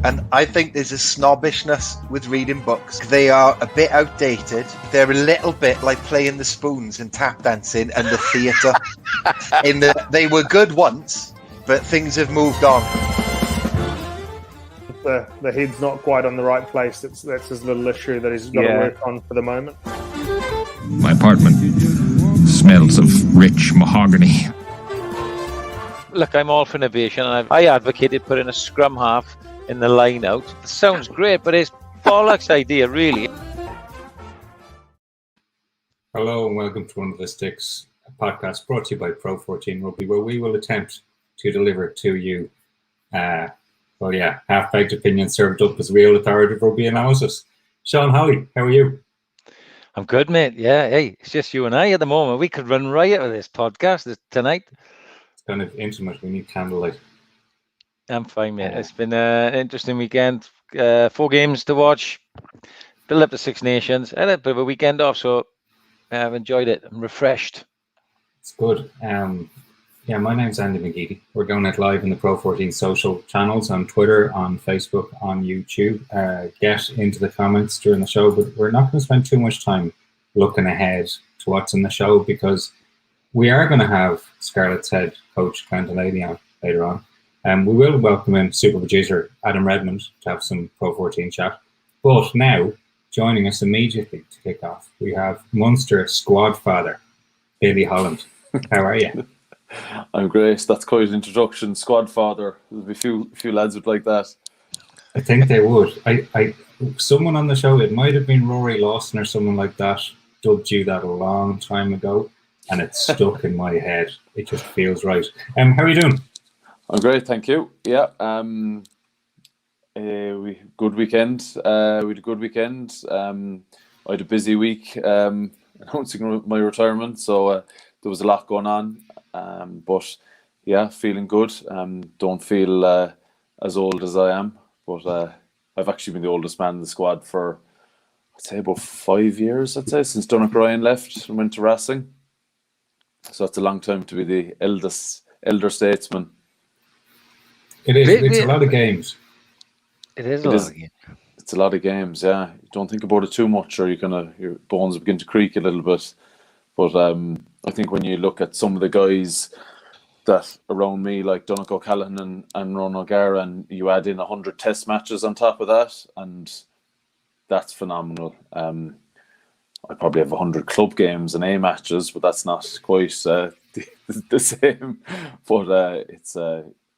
And I think there's a snobbishness with reading books. They are a bit outdated. They're a little bit like playing the spoons and tap dancing and the theatre. They were good once, but things have moved on. The head's not quite on the right place. That's his little issue that he's got to work on for the moment. My apartment smells of rich mahogany. Look, I'm all for innovation, and I advocated putting a scrum half in the line out. It sounds great, but it's bollocks idea, really. Hello and welcome to One of the Sticks, a podcast brought to you by Pro 14 Rugby, where we will attempt to deliver to you, half-baked opinions served up as real authoritative rugby analysis. Sean, Holley, how are you? I'm good, mate. Yeah, hey, it's just you and I at the moment. We could run riot with this podcast tonight. It's kind of intimate. We need candlelight. I'm fine, mate. It's been an interesting weekend. 4 games to watch. Build up to Six Nations. I had a bit of a weekend off, so I've enjoyed it. I'm refreshed. It's good. My name's Andy McGeady. We're going out live in the Pro 14 social channels on Twitter, on Facebook, on YouTube. Get into the comments during the show, but we're not going to spend too much time looking ahead to what's in the show because we are going to have Scarlets head coach Glenn Delaney on later on. We will welcome in super producer Adam Redmond to have some Pro 14 chat. But now, joining us immediately to kick off, we have Munster squad father, Billy Holland. How are you? I'm great. That's quite an introduction. Squad father. There'll be a few lads would like that. I think they would. Someone on the show, it might have been Rory Lawson or someone like that, dubbed you that a long time ago, and it's stuck in my head. It just feels right. How are you doing? I'm great, thank you. Yeah, good weekend. We had a good weekend. I had a busy week announcing my retirement, so there was a lot going on. But yeah, feeling good. Don't feel as old as I am, but I've actually been the oldest man in the squad for, I'd say, about 5 years. I'd say since Donald Ryan left and went to Racing. So it's a long time to be the elder statesman. It is. It's a lot of games. It is a lot of games. It's a lot of games. Yeah, you don't think about it too much, or your bones begin to creak a little bit. But I think when you look at some of the guys that around me, like Donald O'Callaghan and Ron O'Gara, and you add in 100 test matches on top of that, and that's phenomenal. I probably have 100 club games and A matches, but that's not quite the same. But it's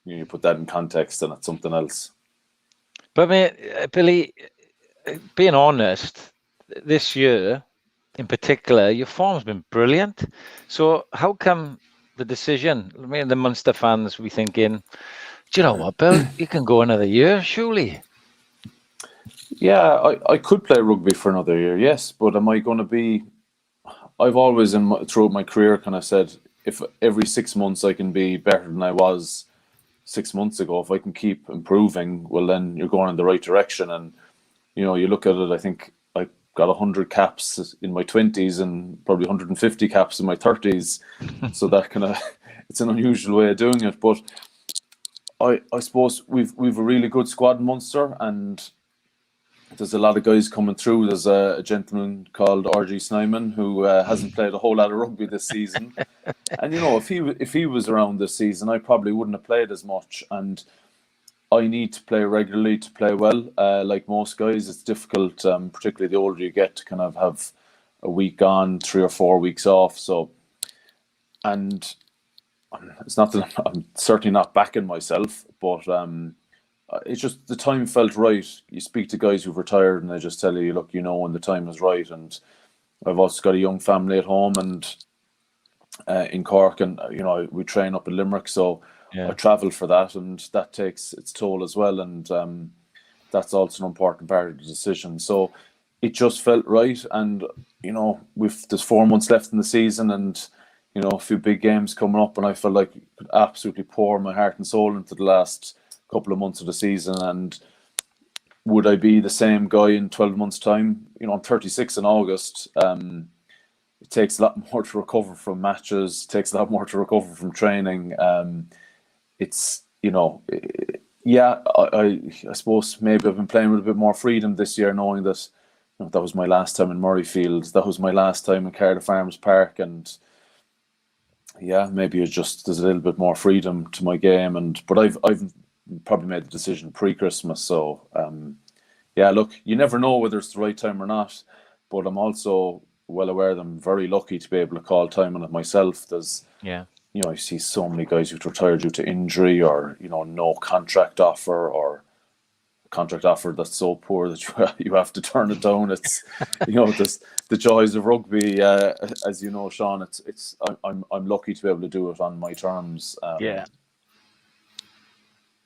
you put that in context, and it's something else. But mate, Billy, being honest, this year in particular, your form's been brilliant. So how come the decision? I mean, the Munster fans will be thinking, do you know what, Bill? You can go another year, surely. Yeah, I could play rugby for another year, yes. But am I going to be... I've always, throughout my career, kind of said, if every 6 months I can be better than I was 6 months ago, if I can keep improving, well, then you're going in the right direction. And, you look at it, I think I got 100 caps in my 20s and probably 150 caps in my 30s. So that kind of, it's an unusual way of doing it. But I suppose we've a really good squad in Munster, and there's a lot of guys coming through. There's a gentleman called R.G. Snyman who hasn't played a whole lot of rugby this season. And, if he was around this season, I probably wouldn't have played as much. And I need to play regularly to play well. Like most guys, it's difficult, particularly the older you get, to kind of have a week on, 3 or 4 weeks off. So, and it's not that I'm certainly not backing myself, but it's just the time felt right. You speak to guys who've retired and they just tell you, look, when the time is right. And I've also got a young family at home and in Cork, and we train up in Limerick, so I travel for that, and that takes its toll as well. And that's also an important part of the decision. So it just felt right. And there's 4 months left in the season, and a few big games coming up, and I felt like I could absolutely pour my heart and soul into the last couple of months of the season. And would I be the same guy in 12 months' time? I'm 36 in August. It takes a lot more to recover from matches. It takes a lot more to recover from training. it's, yeah, I suppose maybe I've been playing with a bit more freedom this year, knowing that that was my last time in Murrayfield, that was my last time in Cardiff Arms Park, and yeah, maybe there's a little bit more freedom to my game, but I've probably made the decision pre-Christmas, so yeah, look, you never know whether it's the right time or not, but I'm also well aware that I'm very lucky to be able to call time on it myself. There's I see so many guys who've retired due to injury or no contract offer, or contract offer that's so poor that you have to turn it down. It's the joys of rugby, as you know, Sean. I'm lucky to be able to do it on my terms.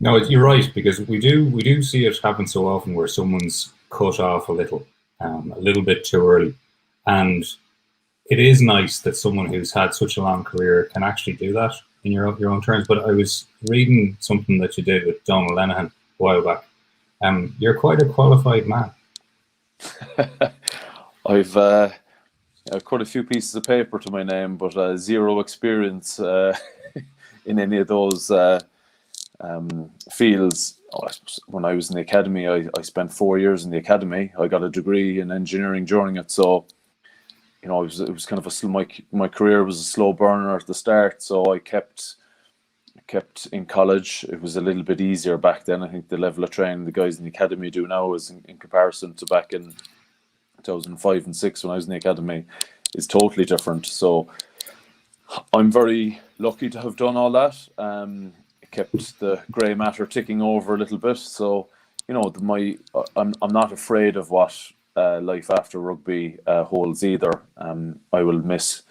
No, you're right, because we do see it happen so often where someone's cut off a little bit too early, and it is nice that someone who's had such a long career can actually do that in your own terms. But I was reading something that you did with Donald Lenihan a while back. You're quite a qualified man. I've quite a few pieces of paper to my name, but zero experience in any of those fields. When I was in the academy, I spent 4 years in the academy. I got a degree in engineering during it, so it was kind of my career was a slow burner at the start. So I kept in college. It was a little bit easier back then. I think the level of training the guys in the academy do now is in comparison to back in 2005 and 6 when I was in the academy is totally different. So I'm very lucky to have done all that. It kept the grey matter ticking over a little bit. So I'm not afraid of what life after rugby holds either. I will miss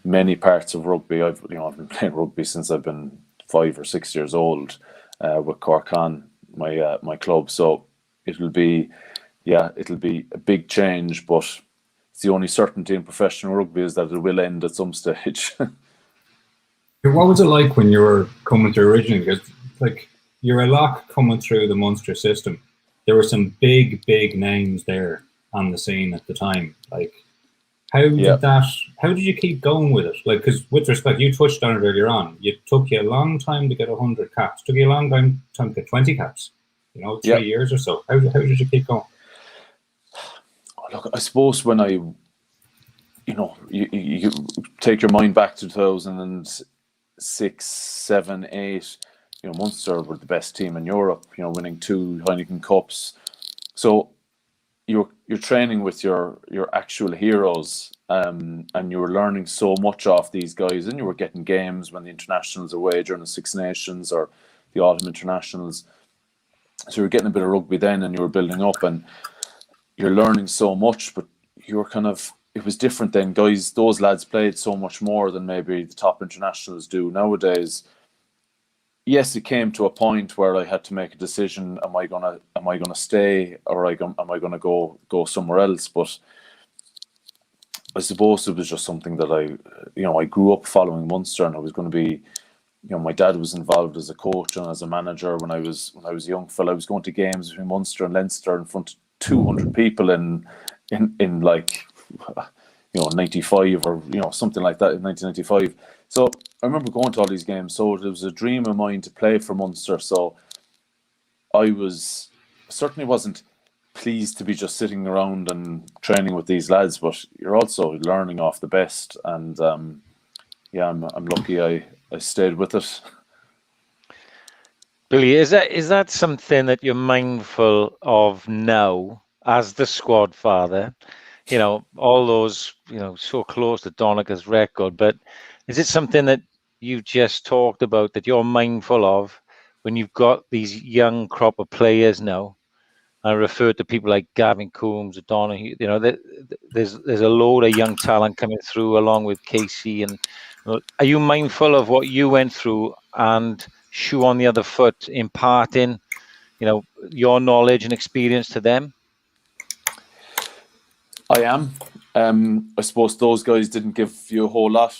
many parts of rugby. I've been playing rugby since I've been 5 or 6 years old with Corcan, my club. So it'll be a big change, but it's the only certainty in professional rugby is that it will end at some stage. What was it like when you were coming through originally? Because you're a Loch coming through the Munster system. There were some big names there on the scene at the time. How did you keep going with it? Because with respect, you touched on it earlier on. It took you a long time to get 100 caps. It took you a long time to get 20 caps. 3 years or so. How did you keep going? Look, I suppose when you take your mind back to 2006, 7, 8. Munster were the best team in Europe. Winning 2 Heineken Cups. So you're training with your actual heroes, and you were learning so much off these guys, and you were getting games when the internationals are away during the Six Nations or the autumn internationals. So you were getting a bit of rugby then, and you were building up, and you're learning so much. But you were it was different then. Guys, those lads played so much more than maybe the top internationals do nowadays. Yes, it came to a point where I had to make a decision. Am I gonna stay, or am I gonna go somewhere else? But I suppose it was just something that I grew up following Munster, and I was going to be, my dad was involved as a coach and as a manager when I was a young fella. I was going to games between Munster and Leinster in front of 200 people in 95 or something like that in 1995. So I remember going to all these games. So it was a dream of mine to play for Munster. So I certainly wasn't pleased to be just sitting around and training with these lads, but you're also learning off the best. And I'm lucky I stayed with it. Billy, is that something that you're mindful of now as the squad father? All those, so close to Donica's record, but is it something that you just talked about that you're mindful of when you've got these young crop of players now? I refer to people like Gavin Coombs, O'Donoghue. There's a load of young talent coming through along with Casey. And are you mindful of what you went through and shoe on the other foot, imparting, your knowledge and experience to them? I am. I suppose those guys didn't give you a whole lot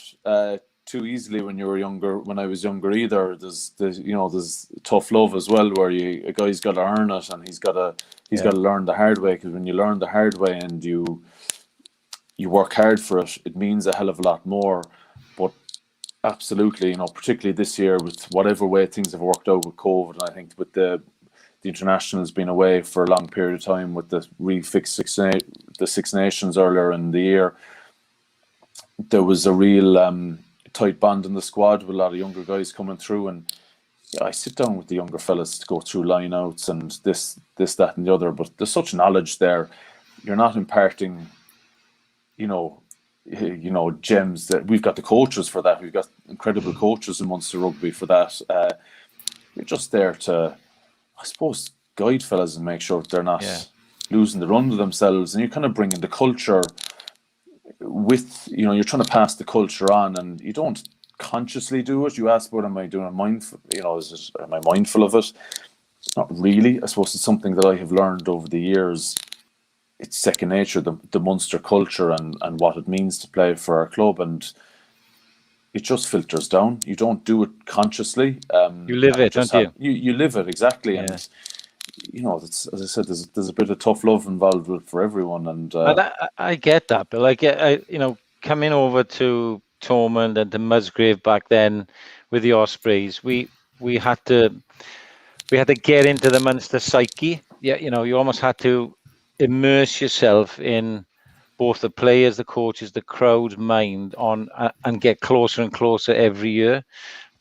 too easily when you were younger. When I was younger, either there's tough love as well, where a guy's got to earn it, and he's got to learn the hard way. Because when you learn the hard way and you work hard for it, it means a hell of a lot more. But absolutely. You know, particularly this year with whatever way things have worked out with COVID, and I think with the internationals being away for a long period of time, with the refixed the Six Nations earlier in the year, there was a real tight bond in the squad with a lot of younger guys coming through. And I sit down with the younger fellas to go through lineouts and this, that, and the other. But there's such knowledge there. You're not imparting, you know, gems. That we've got the coaches for that. We've got incredible coaches in Munster Rugby for that. You're just there to, I suppose, guide fellas and make sure that they're not losing the run to themselves. And you're kind of bringing the culture with, you know, you're trying to pass the culture on, and you don't consciously do it. You ask, what am I doing? Mindful, you know, am I mindful of it? Not really. I suppose it's something that I have learned over the years. It's second nature, the Munster culture and what it means to play for our club, and it just filters down. You don't do it consciously. You live it, don't you? You live it, exactly. Yeah. And you know, it's, as I said, there's a bit of tough love involved with for everyone. And I get that, but like you know, coming over to Thomond and to Musgrave back then with the Ospreys, we had to get into the Munster psyche. Yeah, you know, you almost had to immerse yourself in both the players, the coaches, the crowd's mind on, and get closer and closer every year.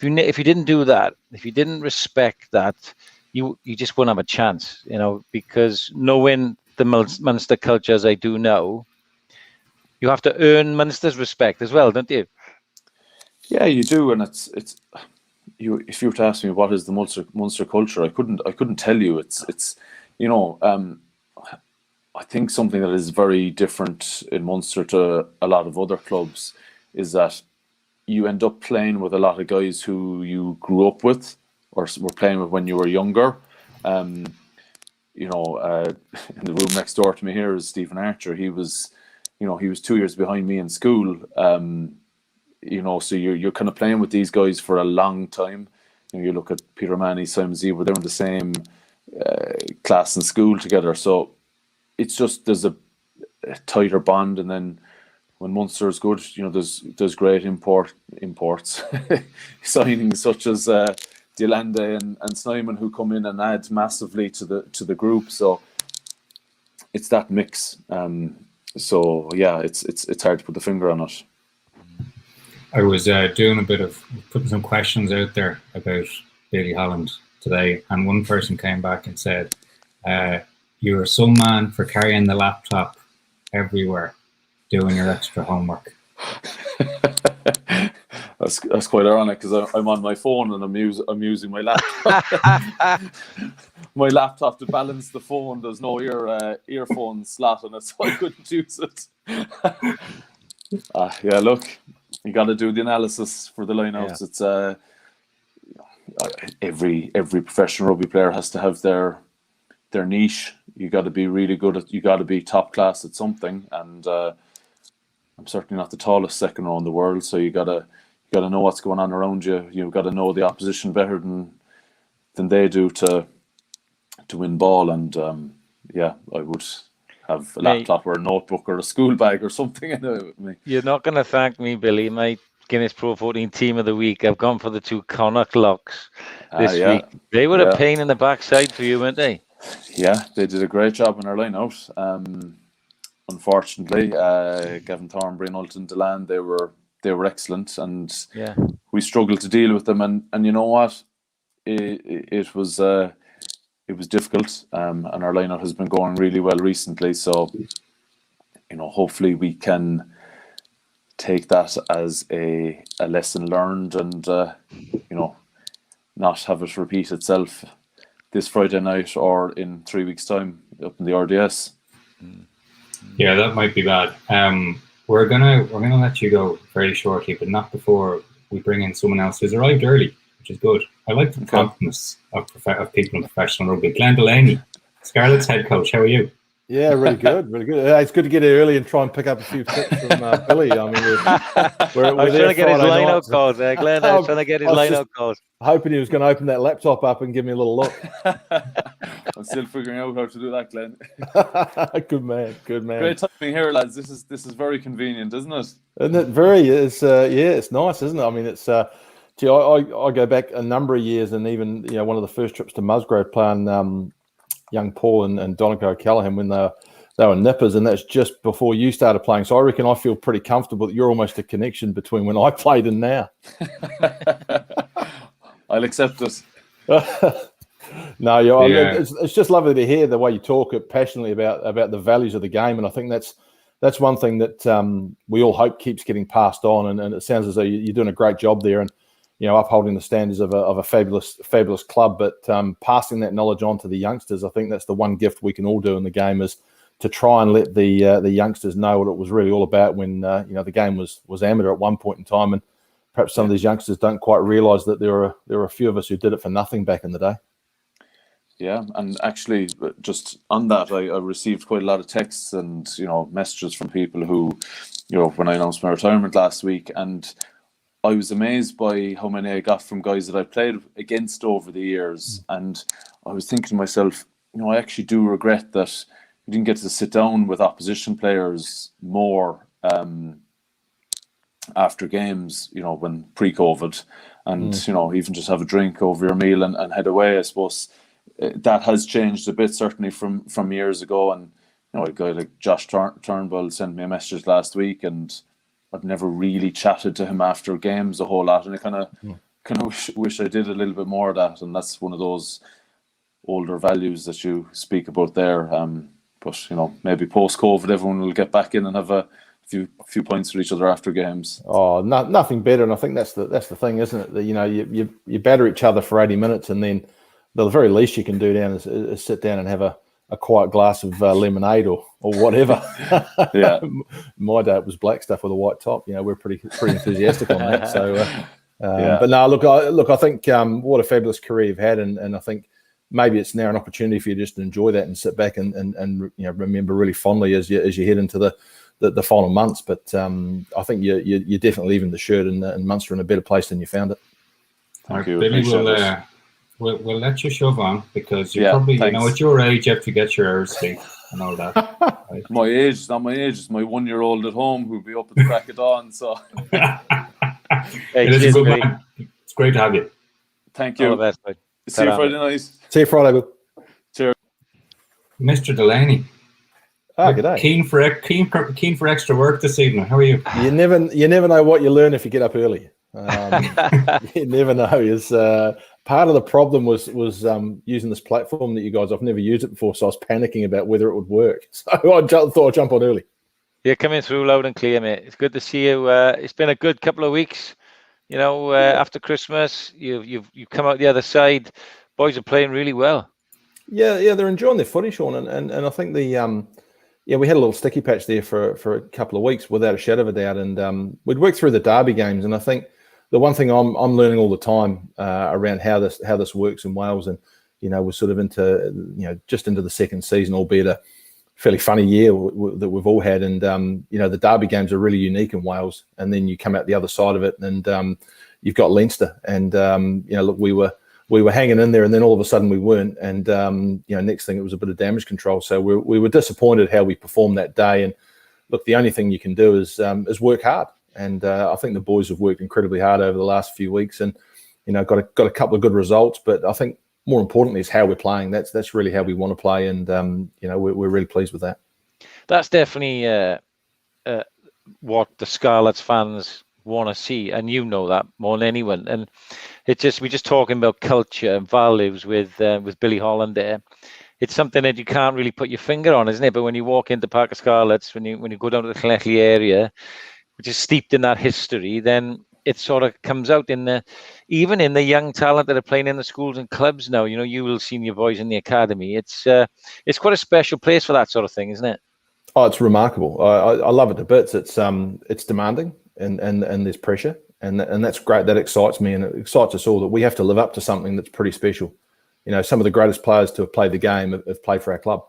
If you didn't do that, if you didn't respect that, you just wouldn't have a chance, you know, because knowing the Munster culture as I do now, you have to earn Munster's respect as well, don't you? Yeah, you do, and it's you. If you were to ask me what is the Munster culture, I couldn't tell you. It's you know, I think something that is very different in Munster to a lot of other clubs is that you end up playing with a lot of guys who you grew up with or were playing with when you were younger. You know, in the room next door to me here is Stephen Archer. He was 2 years behind me in school. You know, so you're kind of playing with these guys for a long time. You know, you look at Peter Manny, Simon Z, were they in the same class in school together. So it's just, there's a tighter bond. And then when Munster is good, you know, there's great imports signings such as Delaney and Snyman, who come in and add massively to the group. So it's that mix. So yeah, it's hard to put the finger on it. I was doing a bit of putting some questions out there about Billy Holland today, and one person came back and said, "You're some man for carrying the laptop everywhere, doing your extra homework." That's quite ironic, because I'm on my phone and I'm using my laptop. My laptop to balance the phone. There's no earphone slot in it, so I couldn't use it. Yeah, look, you got to do the analysis for the lineouts. Yeah. It's every professional rugby player has to have their niche. You got to be really good at. You got to be top class at something. And I'm certainly not the tallest second row in the world, so you got to know what's going on around you. You've got to know the opposition better than they do to win ball. And I would have a laptop or a notebook or a school bag or something in it with me. You're not going to thank me, Billy. My Guinness Pro 14 team of the week, I've gone for the 2 Connacht Lochs this week. They were a pain in the backside for you, weren't they? Yeah, they did a great job in our line out. Unfortunately, Gavin Thornbury and Ulster Delaney, they were excellent, and we struggled to deal with them. And you know what? It was difficult, and our lineup has been going really well recently. So, you know, hopefully we can take that as a lesson learned, and you know, not have it repeat itself this Friday night or in 3 weeks' time up in the RDS. Yeah, that might be bad. We're gonna let you go very shortly, but not before we bring in someone else who's arrived early, which is good. I like the promptness of people in professional rugby. Glenn Delaney, Scarlets head coach. How are you? Yeah, really good, really good. It's good to get here early and try and pick up a few tips from Billy. I mean, we're I was trying to get his Friday line-out nights. calls there, Glenn. I was trying to get his line-out calls. Hoping he was going to open that laptop up and give me a little look. I'm still figuring out how to do that, Glenn. Good man, good man. Great timing here, lads. This is very convenient, isn't it? Isn't it very? It's it's nice, isn't it? I mean, it's gee, I go back a number of years, and even one of the first trips to Musgrave playing young Paul and Donegal O'Callaghan when they were nippers, and that's just before you started playing. So I reckon I feel pretty comfortable that you're almost a connection between when I played and now. I'll accept it. No, I mean, it's just lovely to hear the way you talk passionately about the values of the game, and I think that's one thing that we all hope keeps getting passed on, and it sounds as though you're doing a great job there, and upholding the standards of a fabulous club, but passing that knowledge on to the youngsters. I think that's the one gift we can all do in the game, is to try and let the youngsters know what it was really all about when the game was amateur at one point in time, and perhaps some of these youngsters don't quite realise that there were a few of us who did it for nothing back in the day. Yeah, and actually, just on that, I received quite a lot of texts and messages from people who, when I announced my retirement last week, and I was amazed by how many I got from guys that I played against over the years. And I was thinking to myself, I actually do regret that you didn't get to sit down with opposition players more after games, when pre-COVID, and even just have a drink over your meal and head away. I suppose that has changed a bit, certainly from years ago. And a guy like Josh Turnbull sent me a message last week, and I've never really chatted to him after games a whole lot, and I kind of wish I did a little bit more of that. And that's one of those older values that you speak about there. But maybe post-COVID, everyone will get back in and have a few points for each other after games. Oh, nothing better, and I think that's the thing, isn't it? That you batter each other for 80 minutes, and then the very least you can do down is sit down and have a quiet glass of lemonade or whatever. Yeah. My day it was black stuff with a white top. We're pretty enthusiastic on that. So, but no, look, I think what a fabulous career you've had, and I think maybe it's now an opportunity for you just to enjoy that and sit back and remember really fondly as you head into the final months. But I think you're definitely leaving the shirt in Munster in a better place than you found it. Thank you. Billy, we'll let you shove on, because you probably, at your age, you have to get your hours sleep and all that. Right? My age is not my age. It's my 1-year-old at home who'll be up at the crack of dawn. So it is a good man. It's great to have you. Thank you. All the best, mate. See you Friday night. See you Friday, Bill. Cheers. Mr. Delaney. Good day. Keen for extra work this evening. How are you? You never know what you learn if you get up early. You never know. Is part of the problem was using this platform that you guys. I've never used it before, so I was panicking about whether it would work. So I thought I'd jump on early. You're coming through loud and clear, mate. It's good to see you. It's been a good couple of weeks. After Christmas, you've come out the other side. Boys are playing really well. Yeah, they're enjoying their footy, Sean, and I think we had a little sticky patch there for a couple of weeks without a shadow of a doubt, and we'd worked through the derby games, and I think the one thing I'm learning all the time around how this works in Wales, and we're sort of into just into the second season, albeit a fairly funny year that we've all had, and the derby games are really unique in Wales, and then you come out the other side of it, and you've got Leinster, and look, we were hanging in there, and then all of a sudden we weren't, and next thing it was a bit of damage control. So we were disappointed how we performed that day. And look, the only thing you can do is work hard, and I think the boys have worked incredibly hard over the last few weeks, and got a couple of good results. But I think more importantly is how we're playing. That's really how we want to play, and we're really pleased with that. That's definitely what the Scarlets fans want to see, and that more than anyone. And we're just talking about culture and values with Billy Holland there. It's something that you can't really put your finger on, isn't it? But when you walk into Park of Scarlets, when you go down to the Llanelli area, which is steeped in that history, then it sort of comes out even in the young talent that are playing in the schools and clubs now. You will see your boys in the academy. It's quite a special place for that sort of thing, isn't it? Oh, it's remarkable. I love it to bits. It's demanding, and there's pressure, and that's great. That excites me, and it excites us all that we have to live up to something that's pretty special. Some of the greatest players to have played the game have played for our club,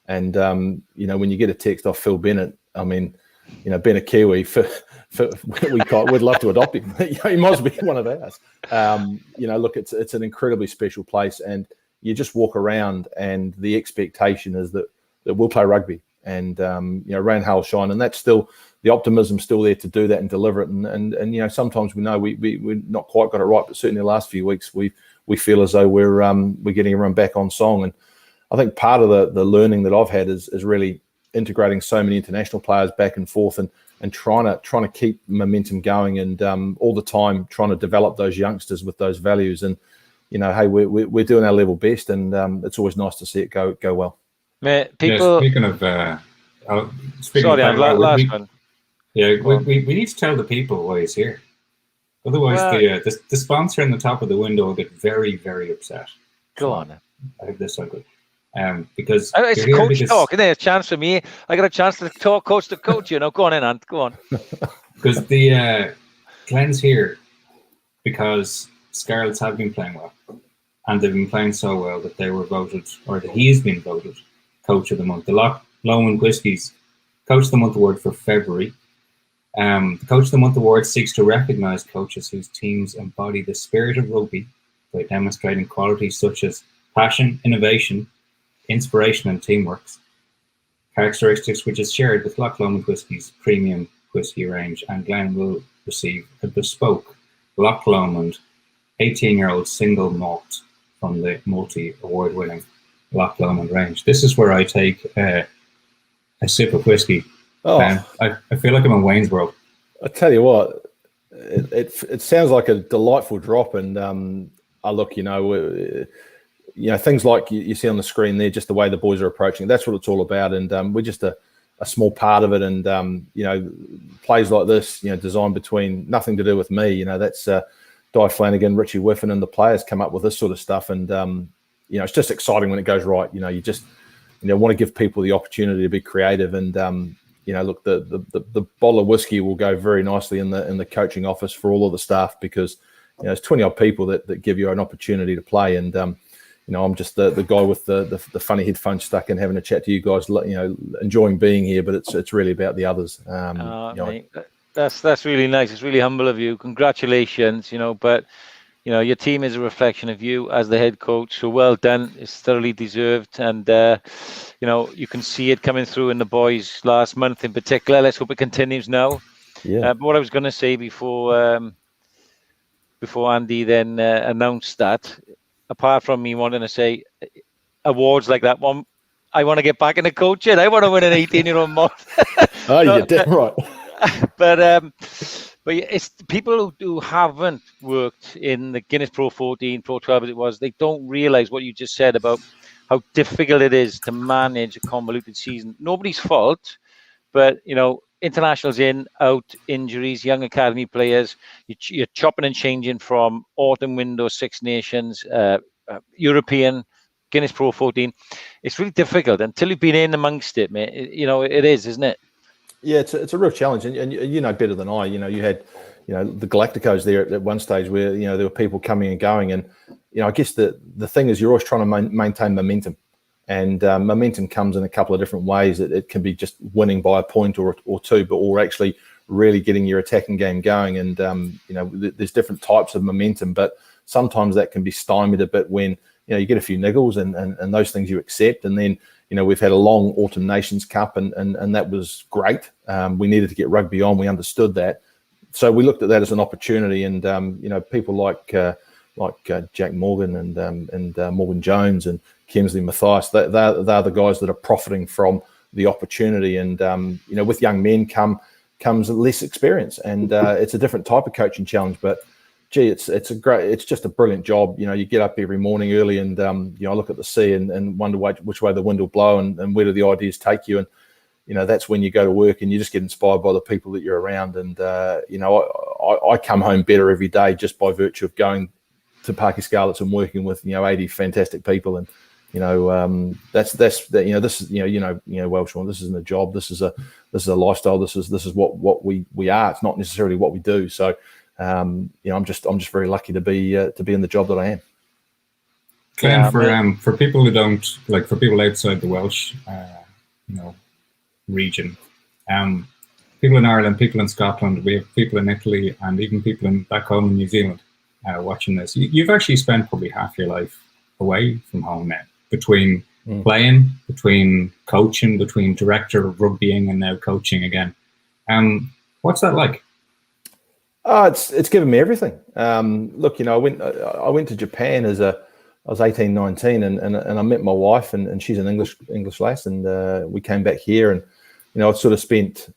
And when you get a text off Phil Bennett, I mean, being a Kiwi, we'd love to adopt him. He must be one of ours. Look, it's an incredibly special place, and you just walk around, and the expectation is that we'll play rugby, and rain, hail, shine, and that's still the optimism's still there to do that and deliver it. And sometimes we know we're not quite got it right, but certainly the last few weeks we feel as though we're getting everyone back on song. And I think part of the learning that I've had is really integrating so many international players back and forth and trying to keep momentum going, and all the time trying to develop those youngsters with those values. And hey, we're doing our level best, and it's always nice to see it go well. Mate, people. Speaking of, sorry, last one. Yeah, we need to tell the people why he's here. Otherwise, the sponsor in the top of the window will get very, very upset. Go on. I hope this so good. Because it's a coach talk, isn't it? A chance for me. I got a chance to talk coach to coach. Go on in, Ant. Go on. Because the Glenn's here because Scarlets have been playing well, and they've been playing so well that they were voted, or that he's been voted, Coach of the Month. The Lomond Whiskies Coach of the Month award for February. The Coach of the Month award seeks to recognise coaches whose teams embody the spirit of rugby by demonstrating qualities such as passion, innovation, inspiration and teamwork, characteristics which is shared with Loch Lomond Whiskies premium whisky range. And Glenn will receive a bespoke Loch Lomond 18-year-old single malt from the multi-award-winning Loch Lomond range. This is where I take a sip of whiskey. I feel like I'm in Wayne's World. I tell you what, it sounds like a delightful drop, and look, things like you see on the screen there, just the way the boys are approaching. That's what it's all about, and we're just a small part of it. And plays like this, designed between nothing to do with me. That's Di Flanagan, Richie Whiffen, and the players come up with this sort of stuff, and it's just exciting when it goes right. You just want to give people the opportunity to be creative, and look, the bottle of whiskey will go very nicely in the coaching office for all of the staff, because there's 20 odd people that give you an opportunity to play, and I'm just the guy with the funny headphones stuck in, having a chat to you guys, enjoying being here, but it's really about the others. Mate, that's really nice. It's really humble of you. Congratulations, but your team is a reflection of you as the head coach. So well done. It's thoroughly deserved, and you can see it coming through in the boys last month in particular. Let's hope it continues now. Yeah. But what I was going to say before Andy then announced that, apart from me wanting to say awards like that one, I want to get back into coaching. I want to win an 18-year-old month. You're damn right. But it's people who haven't worked in the Guinness Pro 14, Pro 12 as it was, they don't realise what you just said about how difficult it is to manage a convoluted season. Nobody's fault, but internationals in, out, injuries, young academy players, you're chopping and changing from autumn window, Six Nations, European, Guinness Pro 14. It's really difficult until you've been in amongst it, mate. It is, isn't it? Yeah, it's a real challenge, and you know better than I. You had the Galacticos there at one stage where there were people coming and going, and I guess the thing is you're always trying to maintain momentum, and momentum comes in a couple of different ways. It can be just winning by a point or two, or actually really getting your attacking game going. And there's different types of momentum, but sometimes that can be stymied a bit when you get a few niggles, and those things you accept, and then. We've had a long Autumn Nations Cup, and that was great. We needed to get rugby on. We understood that. So we looked at that as an opportunity. And, people like Jack Morgan and Morgan Jones and Kemsley Mathias, they're the guys that are profiting from the opportunity. And, with young men comes less experience. And it's a different type of coaching challenge. But, gee, it's just a brilliant job. You get up every morning early, and I look at the sea and wonder which way the wind will blow, and where do the ideas take you. And that's when you go to work, and you just get inspired by the people that you're around. And I come home better every day just by virtue of going to Parky Scarlets and working with 80 fantastic people. And that's this is well, Sean, this isn't a job. This is a lifestyle. This is what we are. It's not necessarily what we do. So. I'm just very lucky to be in the job that I am. Glenn, for people who don't like, for people outside the Welsh, region, people in Ireland, people in Scotland, we have people in Italy, and even people back home in New Zealand watching this. You've actually spent probably half your life away from home now, between playing, between coaching, between director of rugbying, and now coaching again. What's that like? It's given me everything. Look, I went to Japan I was 18, 19, and I met my wife, and she's an English lass, and we came back here, and I sort of spent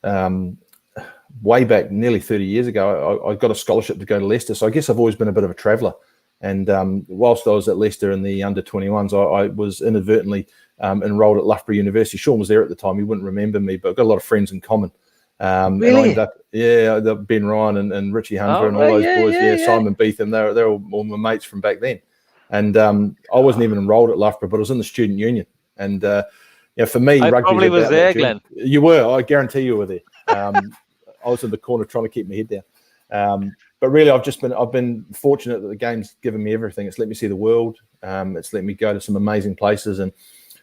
way back nearly 30 years ago. I got a scholarship to go to Leicester, so I guess I've always been a bit of a traveller. And whilst I was at Leicester in the under 21s, I was inadvertently enrolled at Loughborough University. Sean was there at the time; he wouldn't remember me, but I've got a lot of friends in common. Really? Ben Ryan and Richie Hunter and all those boys. Yeah, Simon Beetham. They're all my mates from back then. And I wasn't even enrolled at Loughborough, but I was in the student union. And for me, I rugby probably was there, Glenn. You were. I guarantee you were there. I was in the corner trying to keep my head down. But really, I've been fortunate that the game's given me everything. It's let me see the world. It's let me go to some amazing places and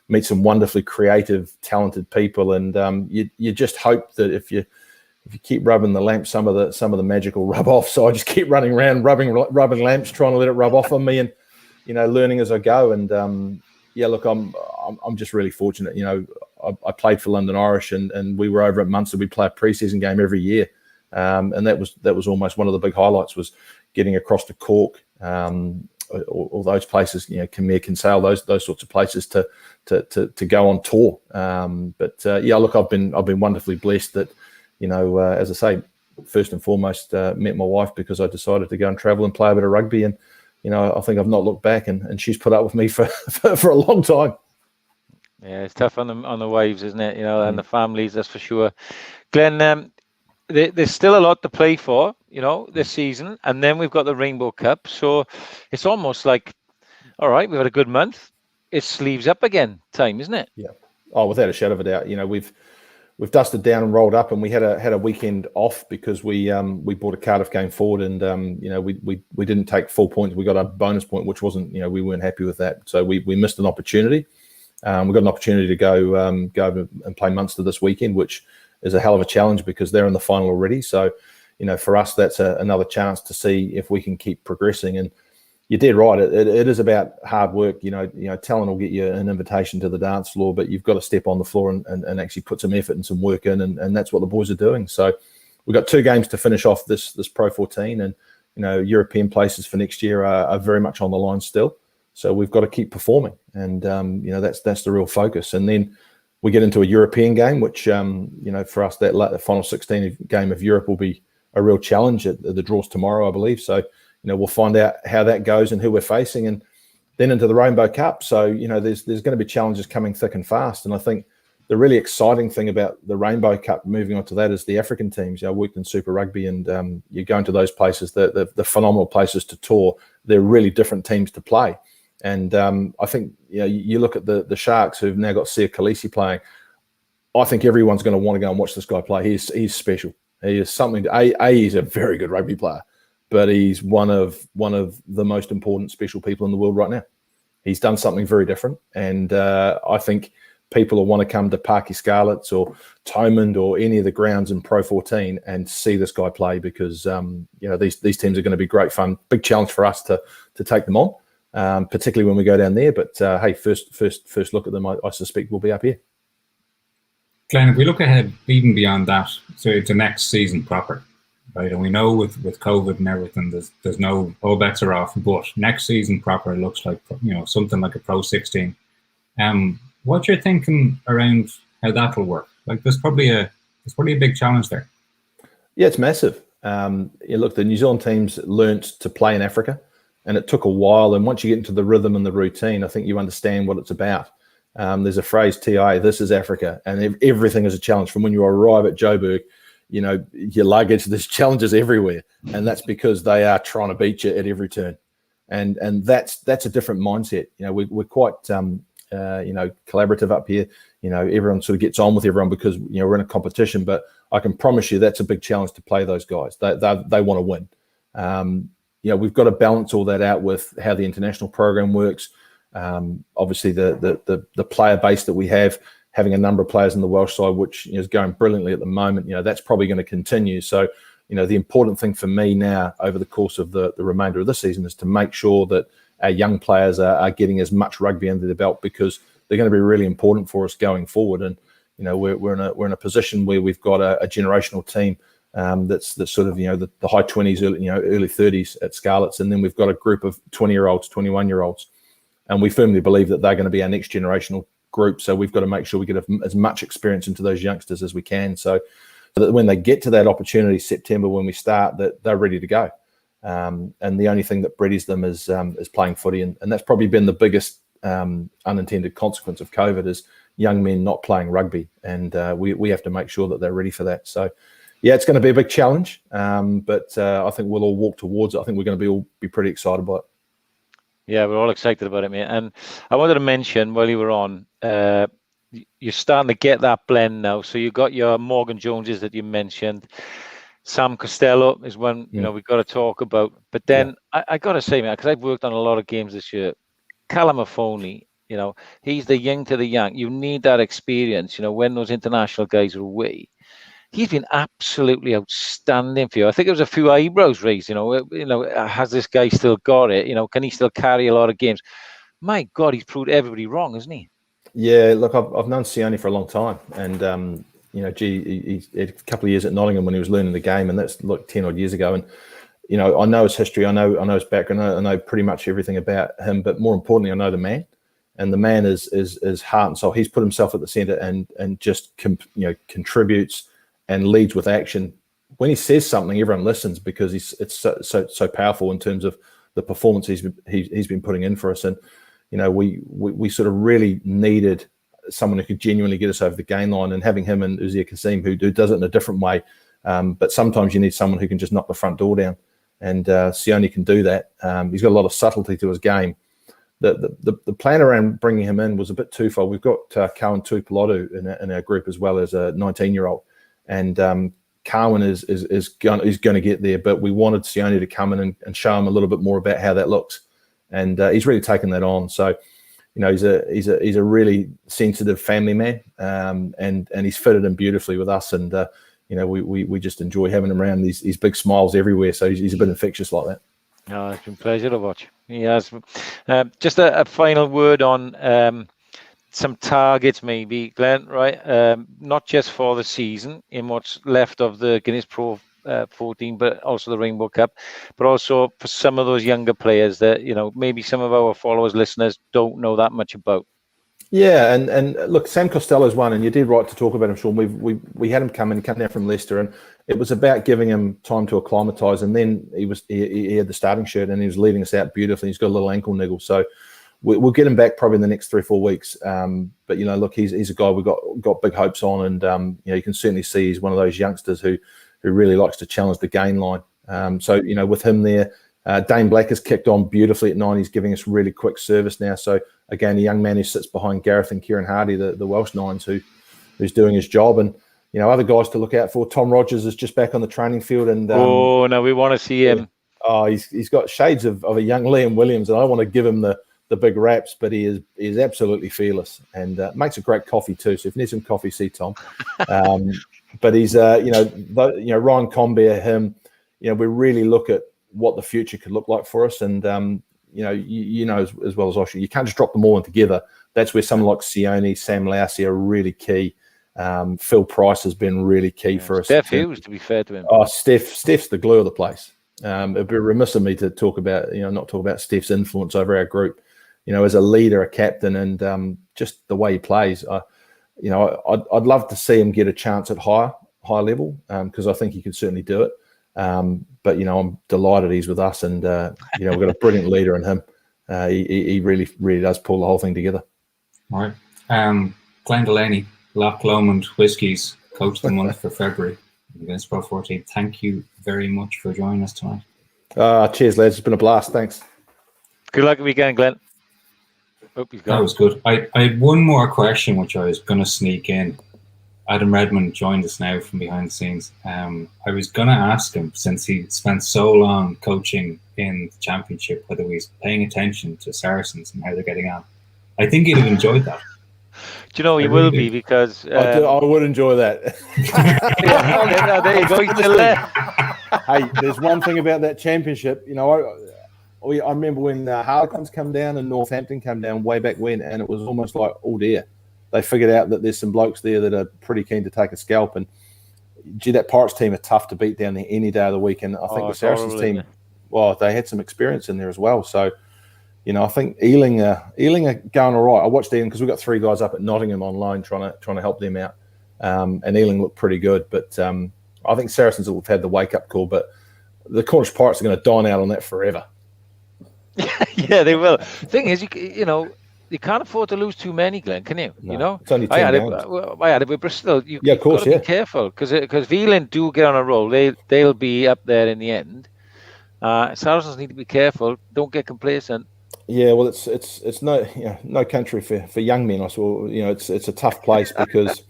meet some wonderfully creative, talented people. And you just hope that if you keep rubbing the lamp, some of the magic will rub off. So I just keep running around, rubbing lamps, trying to let it rub off on me, and learning as I go. And look, I'm just really fortunate. I played for London Irish, and we were over at Munster. We play a pre-season game every year. And that was almost one of the big highlights, was getting across to Cork, all those places, Khmer, Kinsale, those sorts of places to go on tour. Look, I've been wonderfully blessed that, as I say, first and foremost, met my wife because I decided to go and travel and play a bit of rugby, and I think I've not looked back, and she's put up with me for a long time. Yeah, it's tough on the wives, isn't it? And the families, that's for sure. Glenn, there's still a lot to play for, this season, and then we've got the Rainbow Cup. So it's almost like, all right, we've had a good month. It's sleeves up again time, isn't it? Yeah. Oh, without a shadow of a doubt. We've dusted down and rolled up, and we had a weekend off because we brought a Cardiff game forward, and we didn't take full points. We got a bonus point, which wasn't, we weren't happy with that. So we missed an opportunity. We got an opportunity to go over and play Munster this weekend, which is a hell of a challenge because they're in the final already. So, for us, that's another chance to see if we can keep progressing. And you're dead right. It is about hard work. Talent will get you an invitation to the dance floor, but you've got to step on the floor and actually put some effort and some work in. And that's what the boys are doing. So we've got 2 games to finish off this Pro 14, and, European places for next year are very much on the line still. So we've got to keep performing. And, that's the real focus. And then we get into a European game, which, for us, that final 16 game of Europe will be a real challenge. The draw's tomorrow, I believe. So, we'll find out how that goes and who we're facing, and then into the Rainbow Cup. So, there's going to be challenges coming thick and fast. And I think the really exciting thing about the Rainbow Cup, moving on to that, is the African teams. I worked in Super Rugby, and you go into those places, the phenomenal places to tour. They're really different teams to play. And I think you look at the Sharks, who've now got Sia Khaleesi playing. I think everyone's going to want to go and watch this guy play. He's special. He is something. He's a very good rugby player, but he's one of the most important special people in the world right now. He's done something very different, and I think people will want to come to Parky Scarlets or Thomond or any of the grounds in Pro 14 and see this guy play, because these teams are going to be great fun. Big challenge for us to take them on. Particularly when we go down there. But hey, first look at them, I suspect we'll be up here. Glenn, if we look ahead even beyond that, so it's the next season proper, right? And we know with COVID and everything, there's no, all bets are off. But next season proper looks like something like a Pro 16. What you're thinking around how that will work? Like there's probably a big challenge there. Yeah, it's massive. Look, the New Zealand teams learnt to play in Africa. And it took a while. And once you get into the rhythm and the routine, I think you understand what it's about. There's a phrase, TI, this is Africa. And everything is a challenge. From when you arrive at Joburg, your luggage, there's challenges everywhere. And that's because they are trying to beat you at every turn. And that's a different mindset. We're quite, collaborative up here. Everyone sort of gets on with everyone because, we're in a competition. But I can promise you that's a big challenge to play those guys. They want to win. We've got to balance all that out with how the international program works. Obviously, the player base that we have, having a number of players in the Welsh side, which is going brilliantly at the moment, that's probably going to continue. So, the important thing for me now over the course of the remainder of the season is to make sure that our young players are getting as much rugby under their belt, because they're going to be really important for us going forward. And we're in a position where we've got a generational team that's sort of the high 20s, early 30s at Scarlets, and then we've got a group of 20-year-olds, 21-year-olds, and we firmly believe that they're going to be our next generational group. So we've got to make sure we get as much experience into those youngsters as we can, so that when they get to that opportunity September when we start, that they're ready to go. And the only thing that breeds them is playing footy, and that's probably been the biggest unintended consequence of COVID, is young men not playing rugby, and we have to make sure that they're ready for that. So yeah, it's going to be a big challenge, but I think we'll all walk towards it. I think we're going to be pretty excited by it. Yeah, we're all excited about it, mate. And I wanted to mention while you were on, you're starting to get that blend now. So you've got your Morgan Joneses that you mentioned. Sam Costello is one, we've got to talk about. But then I got to say, man, because I've worked on a lot of games this year, Callum Afoni, he's the young to the young. You need that experience, when those international guys are away. He's been absolutely outstanding for you. I think there was a few eyebrows raised, has this guy still got it? Can he still carry a lot of games? My God, he's proved everybody wrong, hasn't he? Yeah, look, I've known Sione for a long time, and he had a couple of years at Nottingham when he was learning the game, and that's 10 odd years ago. And I know his history, I know his background, I know pretty much everything about him. But more importantly, I know the man, and the man is heart and soul. He's put himself at the centre and just contributes and leads with action. When he says something, everyone listens, because it's so powerful in terms of the performance he's been putting in for us. And we sort of really needed someone who could genuinely get us over the gain line, and having him and Uzziah Kasim, who does it in a different way. But sometimes you need someone who can just knock the front door down, and Sione can do that. He's got a lot of subtlety to his game. The plan around bringing him in was a bit twofold. We've got Cowan Tuipulotu in our group, as well as a 19-year-old, and Cowan is going to get there. But we wanted Sione to come in and show him a little bit more about how that looks, and he's really taken that on. So, he's a really sensitive family man, and he's fitted in beautifully with us, and we just enjoy having him around. These big smiles everywhere, so he's a bit infectious like that. Oh, it's been a pleasure to watch. He has. Just a final word on some targets, maybe, Glenn, right? Not just for the season, in what's left of the Guinness Pro 14, but also the Rainbow Cup, but also for some of those younger players that, maybe some of our followers, listeners don't know that much about. Yeah, and look, Sam Costello's one, and you did right to talk about him, Sean. We had him come down from Leicester, and it was about giving him time to acclimatise, and then he had the starting shirt, and he was leading us out beautifully. He's got a little ankle niggle, so we'll get him back probably in the next 3 or 4 weeks. But look, he's a guy we've got big hopes on, and you can certainly see he's one of those youngsters who really likes to challenge the gain line. So with him there, Dane Black has kicked on beautifully at 9. He's giving us really quick service now. So again, a young man who sits behind Gareth and Kieran Hardy, the Welsh Nines, who's doing his job. And other guys to look out for. Tom Rogers is just back on the training field, and we want to see him. Oh, he's got shades of a young Liam Williams, and I want to give him the big raps, but he is absolutely fearless, and makes a great coffee too. So if you need some coffee, see Tom. But he's Ryan Combeer, him. We really look at what the future could look like for us, and as well as Osher, you can't just drop them all in together. That's where someone like Sione, Sam Lousy are really key. Phil Price has been really key for us. Steph Hughes, to be fair to him. Oh, Steph's the glue of the place. It'd be remiss of me to talk about, not talk about Steph's influence over our group. As a leader, a captain, and just the way he plays. I'd love to see him get a chance at high level, because I think he could certainly do it. But I'm delighted he's with us, and we've got a brilliant leader in him. He really, really does pull the whole thing together. All right. Glenn Delaney, Loch Lomond Whiskies, Coach of the Month for February against Pro 14. Thank you very much for joining us tonight. Cheers, lads. It's been a blast. Thanks. Good luck weekend, Glenn. Hope you've got that was good. I had one more question which I was going to sneak in. Adam Redmond joined us now from behind the scenes. I was going to ask him, since he spent so long coaching in the championship, whether he's paying attention to Saracens and how they're getting on. I think he'd have enjoyed that. Do you know, he really will do. be, because... I would enjoy that. there you go, he's still there. Hey, there's one thing about that championship. You know, I remember when Harlequins come down and Northampton come down way back when, and it was almost like, oh dear. They figured out that there's some blokes there that are pretty keen to take a scalp. And, gee, that Pirates team are tough to beat down there any day of the week. And I think the Saracens team, well, they had some experience in there as well. So, you know, I think Ealing are going all right. I watched Ealing because we've got 3 guys up at Nottingham on loan trying to help them out. And Ealing looked pretty good. But I think Saracens will have had the wake-up call. But the Cornish Pirates are going to dine out on that forever. Yeah, they will. The thing is, you know, you can't afford to lose too many, Glenn, can you? No, you know, it's only 10 I had it with Bristol. Yeah, of course, be careful, because if Ealing do get on a roll, they'll be up there in the end. Saracens need to be careful. Don't get complacent. Yeah, well, it's no country for young men. I saw, you know, it's a tough place because,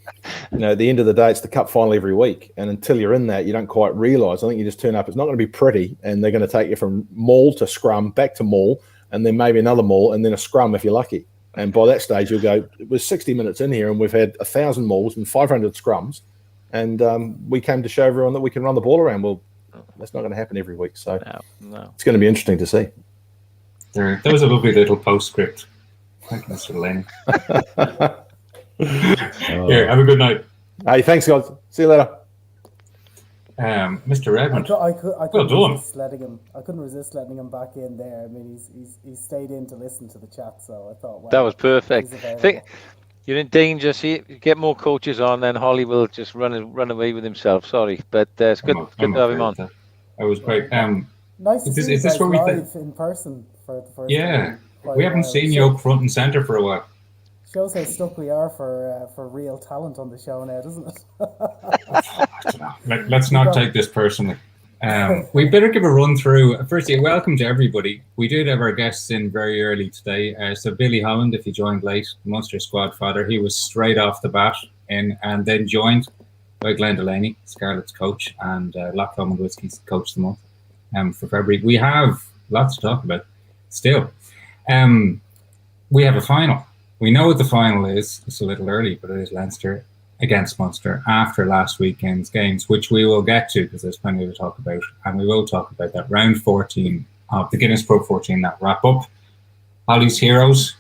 you know, at the end of the day, it's the cup final every week, and until you're in that, you don't quite realise. I think you just turn up. It's not going to be pretty, and they're going to take you from maul to scrum, back to maul, and then maybe another maul, and then a scrum if you're lucky. And by that stage, you'll go, we're 60 minutes in here, and we've had 1,000 mauls and 500 scrums, and we came to show everyone that we can run the ball around. Well, that's not going to happen every week, so no. It's going to be interesting to see. There was a lovely little postscript. Thank you, Mr. Delaney. Here, have a good night. Hey, thanks, guys. See you later. Mr. Redmond. I couldn't Well resist letting him back in there. I mean, he's stayed in to listen to the chat, so I thought, that was perfect. You're in danger. See, you get more coaches on, then Holley will just run away with himself. Sorry, but it's good to have him on. That was great. Nice to see you guys live in person for the first time. We haven't seen you up front and centre for a while. Shows how stuck we are for real talent on the show now, doesn't it? I don't know. Let's not take this personally. We better give a run through. Firstly, welcome to everybody. We did have our guests in very early today. So Billy Holland, if you joined late, Munster squad fodder, he was straight off the bat in, and then joined by Glenn Delaney, Scarlets coach, and Loch Lomond Whiskey's coach of the month for February. We have lots to talk about still. We have a final. We know what the final is. It's a little early, but it is Leinster against Munster after last weekend's games, which we will get to because there's plenty to talk about. And we will talk about that round 14 of the Guinness Pro 14, that wrap up. Holley's heroes.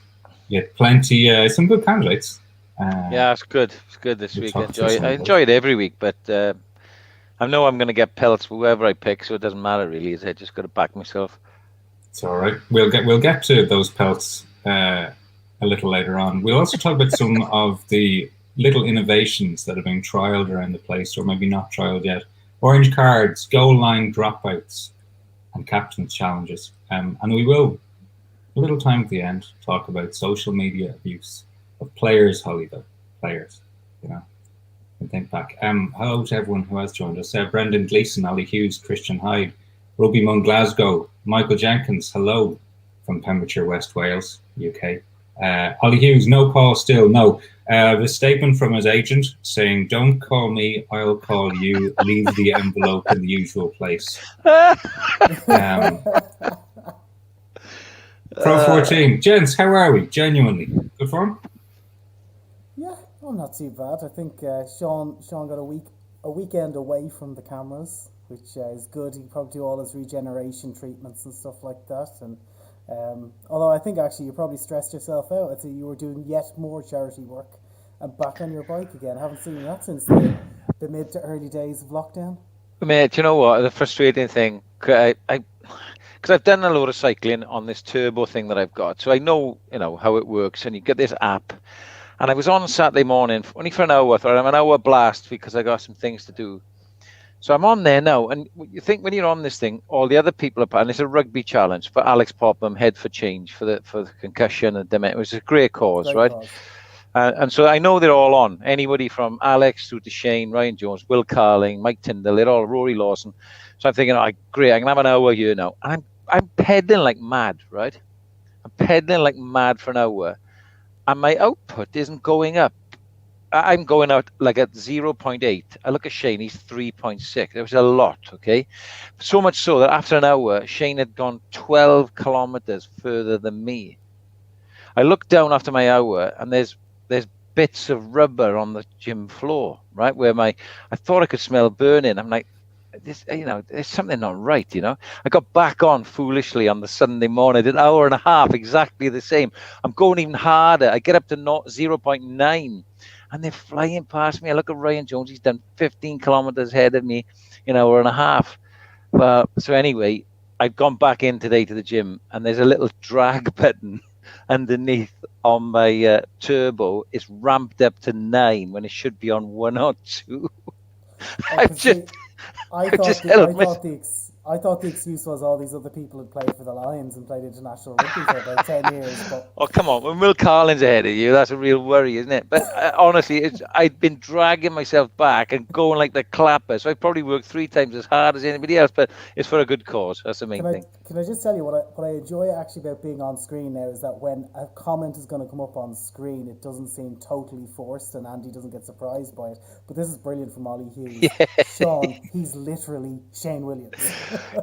You had plenty, some good candidates. Yeah, it's good. It's good this week. I enjoy it every week, but I know I'm going to get pelts for whoever I pick, so it doesn't matter really. I just got to back myself. It's all right. We'll get to those pelts a little later on. We'll also talk about some of the little innovations that are being trialled around the place, or maybe not trialled yet. Orange cards, goal line dropouts, and captain's challenges. And we will, a little time at the end, talk about social media abuse of players, Holley, though. Players, you know. And think back. Hello to everyone who has joined us. Brendan Gleeson, Ollie Hughes, Christian Hyde, Rugby Mun Glasgow, Michael Jenkins, hello from Pembrokeshire, West Wales, UK. Ollie Hughes, no call still, no. The statement from his agent saying, don't call me, I'll call you, leave the envelope in the usual place. Pro 14. Gents, how are we? Genuinely. Good form? Yeah, well, not too bad. I think Sean got a weekend away from the cameras, which is good. He probably do all his regeneration treatments and stuff like that. And although I think actually you probably stressed yourself out. I'd say you were doing yet more charity work and back on your bike again. I haven't seen that since the mid to early days of lockdown. Mate, you know what? The frustrating thing, because I've done a lot of cycling on this turbo thing that I've got, so I know how it works. And you get this app, and I was on Saturday morning only for an hour. I'm an hour blast because I got some things to do. So I'm on there now, and you think when you're on this thing, all the other people are, and it's a rugby challenge for Alex Popham, Head for Change, for the concussion and dementia. It was a great cause, right? And so I know they're all on. Anybody from Alex through to Shane, Ryan Jones, Will Carling, Mike Tyndall, they're all Rory Lawson. So I'm thinking, great, I can have an hour here now. And I'm pedaling like mad, right? I'm pedaling like mad for an hour, and my output isn't going up. I'm going out like at 0.8. I look at Shane, he's 3.6. It was a lot, okay? So much so that after an hour, Shane had gone 12 kilometers further than me. I looked down after my hour, and there's bits of rubber on the gym floor, right? Where I thought I could smell burning. I'm like, this, there's something not right, I got back on foolishly on the Sunday morning. I did an hour and a half, exactly the same. I'm going even harder. I get up to 0.9, and they're flying past me. I look at Ryan Jones. He's done 15 kilometers ahead of me in an hour and a half. Well, so anyway, I've gone back in today to the gym, and there's a little drag button underneath on my turbo. It's ramped up to 9 when it should be on 1 or 2. I thought the excuse was all these other people had played for the Lions and played international rugby for about 10 years. But... Oh, come on. When Will Carlin's ahead of you, that's a real worry, isn't it? But honestly, I'd been dragging myself back and going like the clapper. So I probably worked 3 times as hard as anybody else, but it's for a good cause. That's the main thing. Can I just tell you what I enjoy actually about being on screen now is that when a comment is going to come up on screen, it doesn't seem totally forced and Andy doesn't get surprised by it. But this is brilliant from Ollie Hughes. Yeah. Sean, he's literally Shane Williams.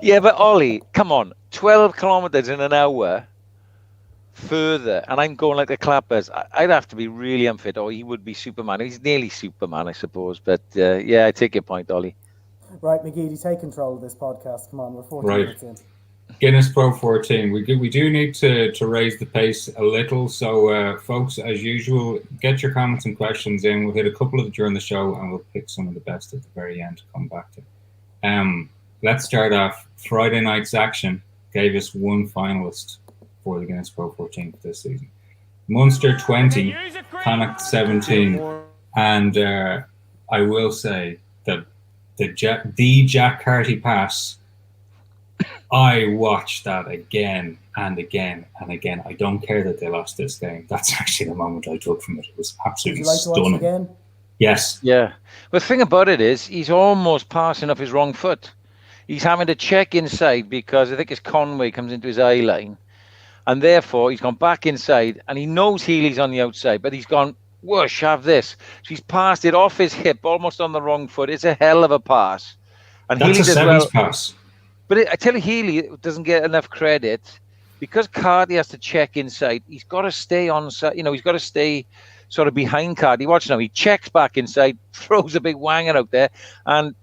Yeah, but Ollie, come on, 12 kilometers in an hour further, and I'm going like the clappers. I'd have to be really unfit, or he would be Superman. He's nearly Superman, I suppose. But yeah, I take your point, Ollie. Right, McGeady, take control of this podcast. Come on, we're 14 minutes in. Guinness Pro 14. We do need to raise the pace a little. So, folks, as usual, get your comments and questions in. We'll hit a couple of them during the show, and we'll pick some of the best at the very end to come back to. Let's start off. Friday night's action gave us 1 finalist for the Guinness Pro 14 for this season. Munster 20, Connacht 17. And I will say that the Jack Carty pass, I watched that again and again and again. I don't care that they lost this game. That's actually the moment I took from it. It was absolutely stunning. Watch it again? Yes. Yeah. But the thing about it is, he's almost passing off his wrong foot. He's having to check inside because I think his Conway comes into his eye line. And therefore, he's gone back inside and he knows Healy's on the outside, but he's gone, whoosh, have this. So he's passed it off his hip, almost on the wrong foot. It's a hell of a pass. And that's Healy a sevens pass. But I tell you, Healy doesn't get enough credit because Carty has to check inside. He's got to stay on side. He's got to stay sort of behind Carty. Watch now. He checks back inside, throws a big wanger out there, and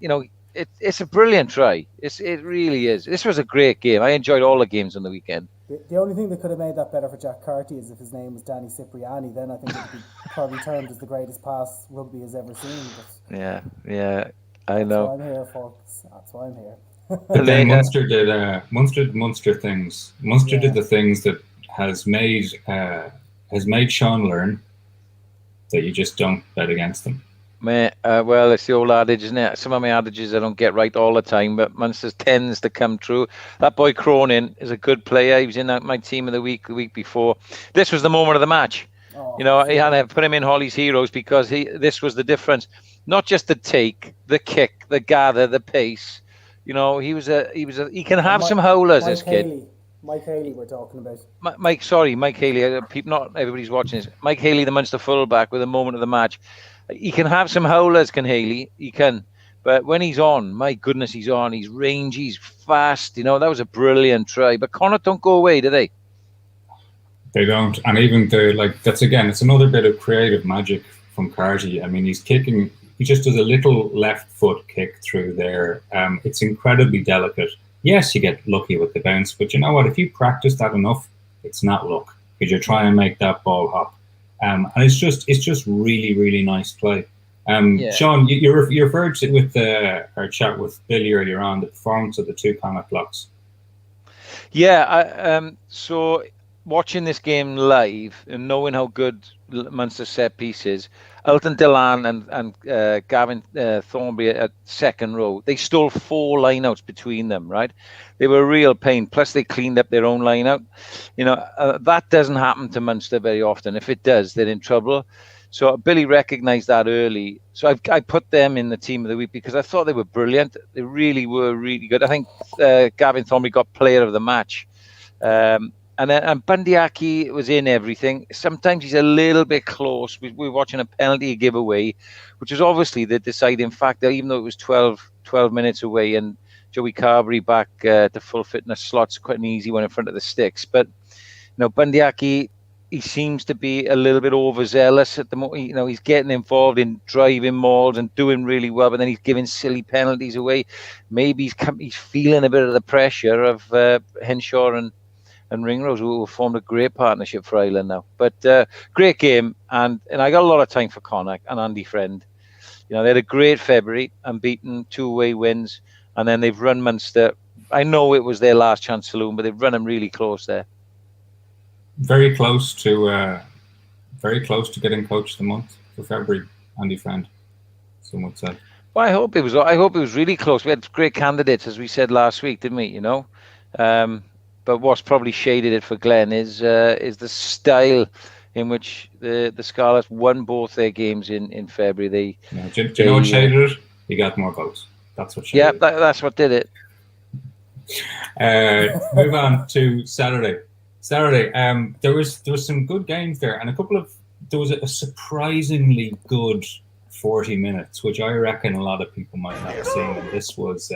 it's a brilliant try. It really is. This was a great game. I enjoyed all the games on the weekend. The only thing that could have made that better for Jack Carty is if his name was Danny Cipriani. Then I think it would be probably termed as the greatest pass rugby has ever seen. But yeah, I know. That's why I'm here, folks. That's why I'm here. But then Munster did Munster things. Munster did the things that has made Sean learn that you just don't bet against them. Well, it's the old adage, isn't it? Some of my adages I don't get right all the time, but Munster tends to come true. That boy Cronin is a good player. He was in my team of the week before. This was the moment of the match. He had to put him in Holley's heroes because this was the difference. Not just the take, the kick, the gather, the pace. He can have some howlers, this kid. Mike Haley we're talking about. Mike Haley. Not everybody's watching this. Mike Haley, the Munster fullback, with a moment of the match. He can have some howlers, can Haley? He can. But when he's on, my goodness, he's on. He's rangy, he's fast. That was a brilliant try. But Connacht don't go away, do they? They don't. And even it's another bit of creative magic from Carty. I mean, he's kicking. He just does a little left foot kick through there. It's incredibly delicate. Yes, you get lucky with the bounce, but you know what? If you practice that enough, it's not luck because you're trying to make that ball hop. And it's just really, really nice play. Sean, you referred to with our chat with Billy earlier on the performance of the 2 Connacht blocks. Yeah, so watching this game live and knowing how good Munster set piece is, Elton Delan and Gavin Thornbury at second row, they stole 4 lineouts between them, right? They were a real pain. Plus, they cleaned up their own lineout. That doesn't happen to Munster very often. If it does, they're in trouble. So Billy recognised that early. So I put them in the team of the week because I thought they were brilliant. They really were really good. I think Gavin Thornbury got player of the match. And Bundyaki was in everything. Sometimes he's a little bit close. We're watching a penalty giveaway, which is obviously the deciding factor, even though it was 12 minutes away. And Joey Carberry back to full fitness slots, quite an easy one in front of the sticks. But, Bundyaki, he seems to be a little bit overzealous at the moment. He's getting involved in driving mauls and doing really well, but then he's giving silly penalties away. Maybe he's feeling a bit of the pressure of Henshaw and Ringrose, who formed a great partnership for Ireland now. But great game, and I got a lot of time for Connacht and Andy Friend. They had a great February, unbeaten, 2 away wins, and then they've run Munster. I know it was their last chance saloon, but they've run them really close there. Very close to getting coach of the month for February, Andy Friend. Some would say. Well, I hope it was really close. We had great candidates, as we said last week, didn't we? But what's probably shaded it for Glenn is the style in which the Scarlets won both their games in February. Do you know what shaded it? He got more goals. That's what shaded it. Yeah, that's what did it. Move on to Saturday. There was some good games there, and there was a surprisingly good 40 minutes, which I reckon a lot of people might not have seen. And this was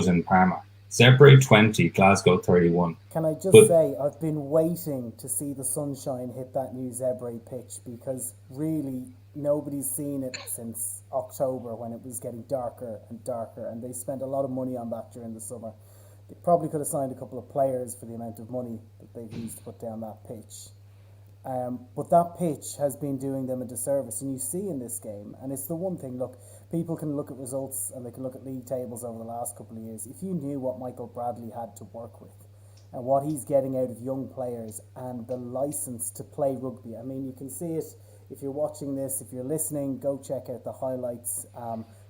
in Parma. Zebre 20, Glasgow 31. Can I just say, I've been waiting to see the sunshine hit that new Zebre pitch, because really nobody's seen it since October, when it was getting darker and darker, and they spent a lot of money on that during the summer. They probably could have signed a couple of players for the amount of money that they've used to put down that pitch. But that pitch has been doing them a disservice, and you see in this game, and it's the one thing, look, people can look at results and they can look at league tables over the last couple of years. If you knew what Michael Bradley had to work with and what he's getting out of young players and the license to play rugby, I mean, you can see it if you're watching this. If you're listening, go check out the highlights.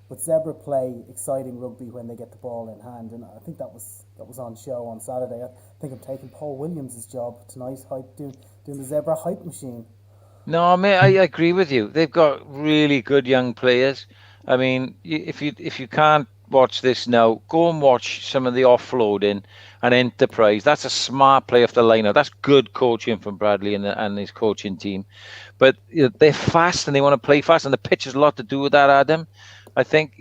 But Zebra play exciting rugby when they get the ball in hand, and I think that was on show on Saturday. I think I'm taking Paul Williams' job tonight, doing the Zebra hype machine. No, mate, I agree with you. They've got really good young players. I mean, if you can't watch this now, go and watch some of the offloading and Enterprise. That's a smart play off the lineup. That's good coaching from Bradley and his coaching team. But they're fast and they want to play fast, and the pitch has a lot to do with that, Adam. I think,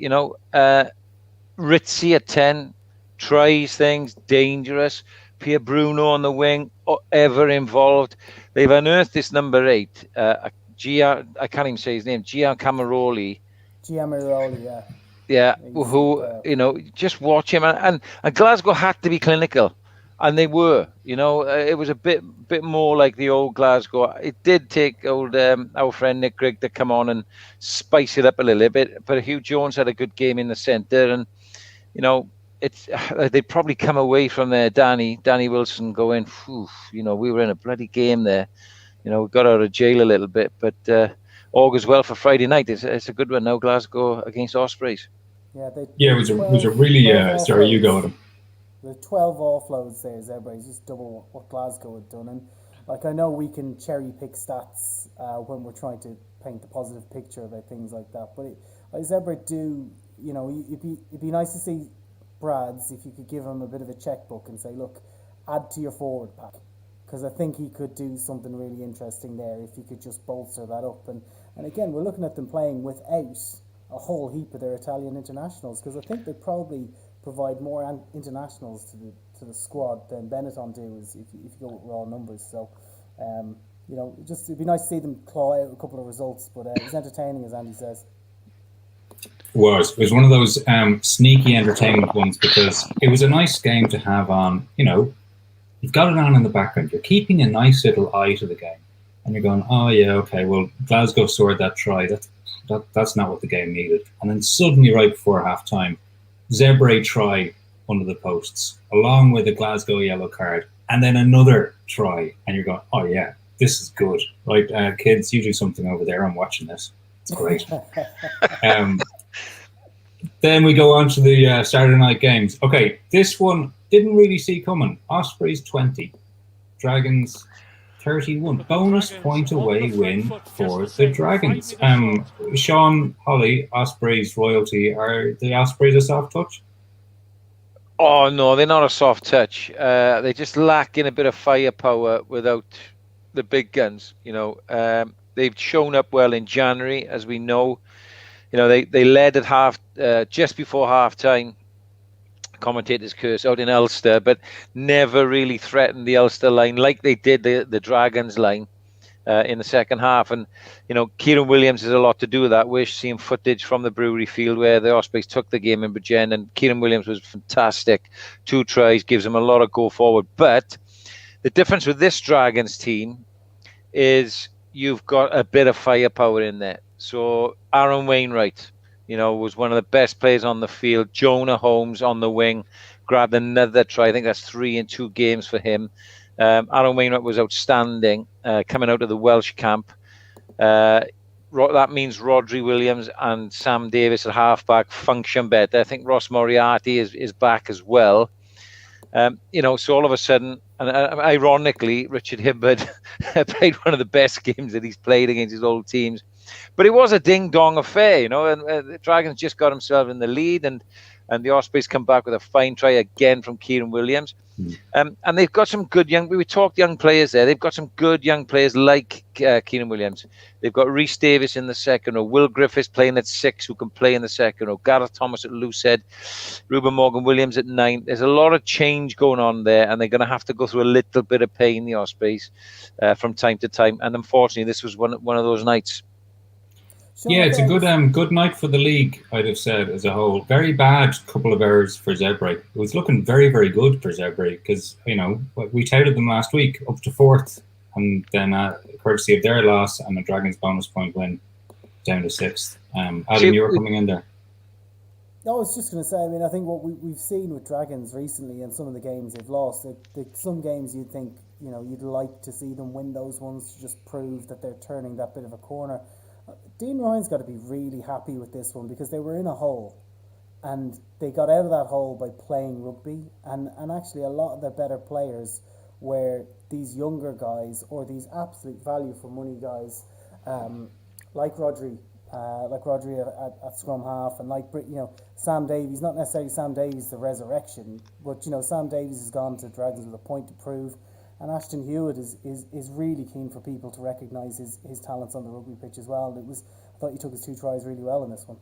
Ritzy at 10 tries things, dangerous. Pierre Bruno on the wing, ever involved. They've unearthed this number 8, I can't even say his name, Giamaroli, yeah. Yeah, who, just watch him. And Glasgow had to be clinical, and they were. It was a bit more like the old Glasgow. It did take old our friend Nick Grigg to come on and spice it up a little bit, but Hugh Jones had a good game in the centre, and, they'd probably come away from there, Danny Wilson going, we were in a bloody game there. We got out of jail a little bit, but augurs well for Friday night. It's a good one now, Glasgow against Ospreys. Yeah, it was a really sorry, you go, Adam. The 12 offloads there, Zebra, is just double what Glasgow had done. And I know we can cherry pick stats when we're trying to paint a positive picture about things like that, but Zebra do, it'd be nice to see Brad's, if you could give him a bit of a checkbook and say, look, add to your forward pack, because I think he could do something really interesting there if he could just bolster that up. And again, we're looking at them playing without a whole heap of their Italian internationals, because I think they probably provide more internationals to the squad than Benetton do, if you go with raw numbers. So, it'd be nice to see them claw out a couple of results, but it was entertaining, as Andy says. It was one of those sneaky entertainment ones, because it was a nice game to have on. You've got it on in the background. You're keeping a nice little eye to the game, and you're going, oh yeah, okay, well, Glasgow scored that try. That's not what the game needed. And then suddenly, right before half-time, Zebre try under the posts, along with a Glasgow yellow card, and then another try, and you're going, oh yeah, this is good. Right, kids, you do something over there. I'm watching this. It's great. Then we go on to the Saturday night games. Okay, this one didn't really see coming. Ospreys 20, Dragons 31. Bonus point away win for the Dragons. Sean, Holley, Ospreys royalty. Are the Ospreys a soft touch? Oh no, they're not a soft touch. They just lack in a bit of firepower without the big guns. They've shown up well in January, as we know. They led at just before half time. Commentators curse out in Ulster, but never really threatened the Ulster line like they did the Dragons line in the second half. And Kieran Williams has a lot to do with that. We're seeing footage from the Brewery Field where the Ospreys took the game in Bridgend, and Kieran Williams was fantastic. 2 tries, gives him a lot of go forward. But the difference with this Dragons team is you've got a bit of firepower in there. So Aaron Wainwright, was one of the best players on the field. Jonah Holmes on the wing grabbed another try. I think that's 3 in 2 games for him. Aaron Wainwright was outstanding coming out of the Welsh camp. That means Rodri Williams and Sam Davis at halfback function better. I think Ross Moriarty is back as well. So all of a sudden, and ironically, Richard Hibbard played one of the best games that he's played against his old teams. But it was a ding-dong affair, and the Dragons just got themselves in the lead, and the Ospreys come back with a fine try again from Kieran Williams. And they've got some good we talked young players there. They've got some good young players like Kieran Williams. They've got Rhys Davis in the second row, Will Griffiths playing at 6 who can play in the second row, Gareth Thomas at loose head, Ruben Morgan-Williams at 9. There's a lot of change going on there, and they're going to have to go through a little bit of pain, the Ospreys, from time to time. And unfortunately, this was one of those nights. Yeah, it's a good night for the league, I'd have said, as a whole. Very bad couple of errors for Zebre. It was looking very, very good for Zebre because, we touted them last week up to 4th, and then courtesy of their loss and a Dragons bonus point win down to 6th. Adam, you were coming in there. No, I was just going to say, I think what we've seen with Dragons recently and some of the games they've lost, some games you'd think, you'd like to see them win those ones to just prove that they're turning that bit of a corner. Dean Ryan's got to be really happy with this one because they were in a hole and they got out of that hole by playing rugby, and actually a lot of the better players were these younger guys or these absolute value for money guys like Rodri at scrum half, and like Sam Davies, not necessarily Sam Davies the resurrection, but Sam Davies has gone to Dragons with a point to prove. And Ashton Hewitt is really keen for people to recognise his talents on the rugby pitch as well. I thought he took his 2 tries really well in this one.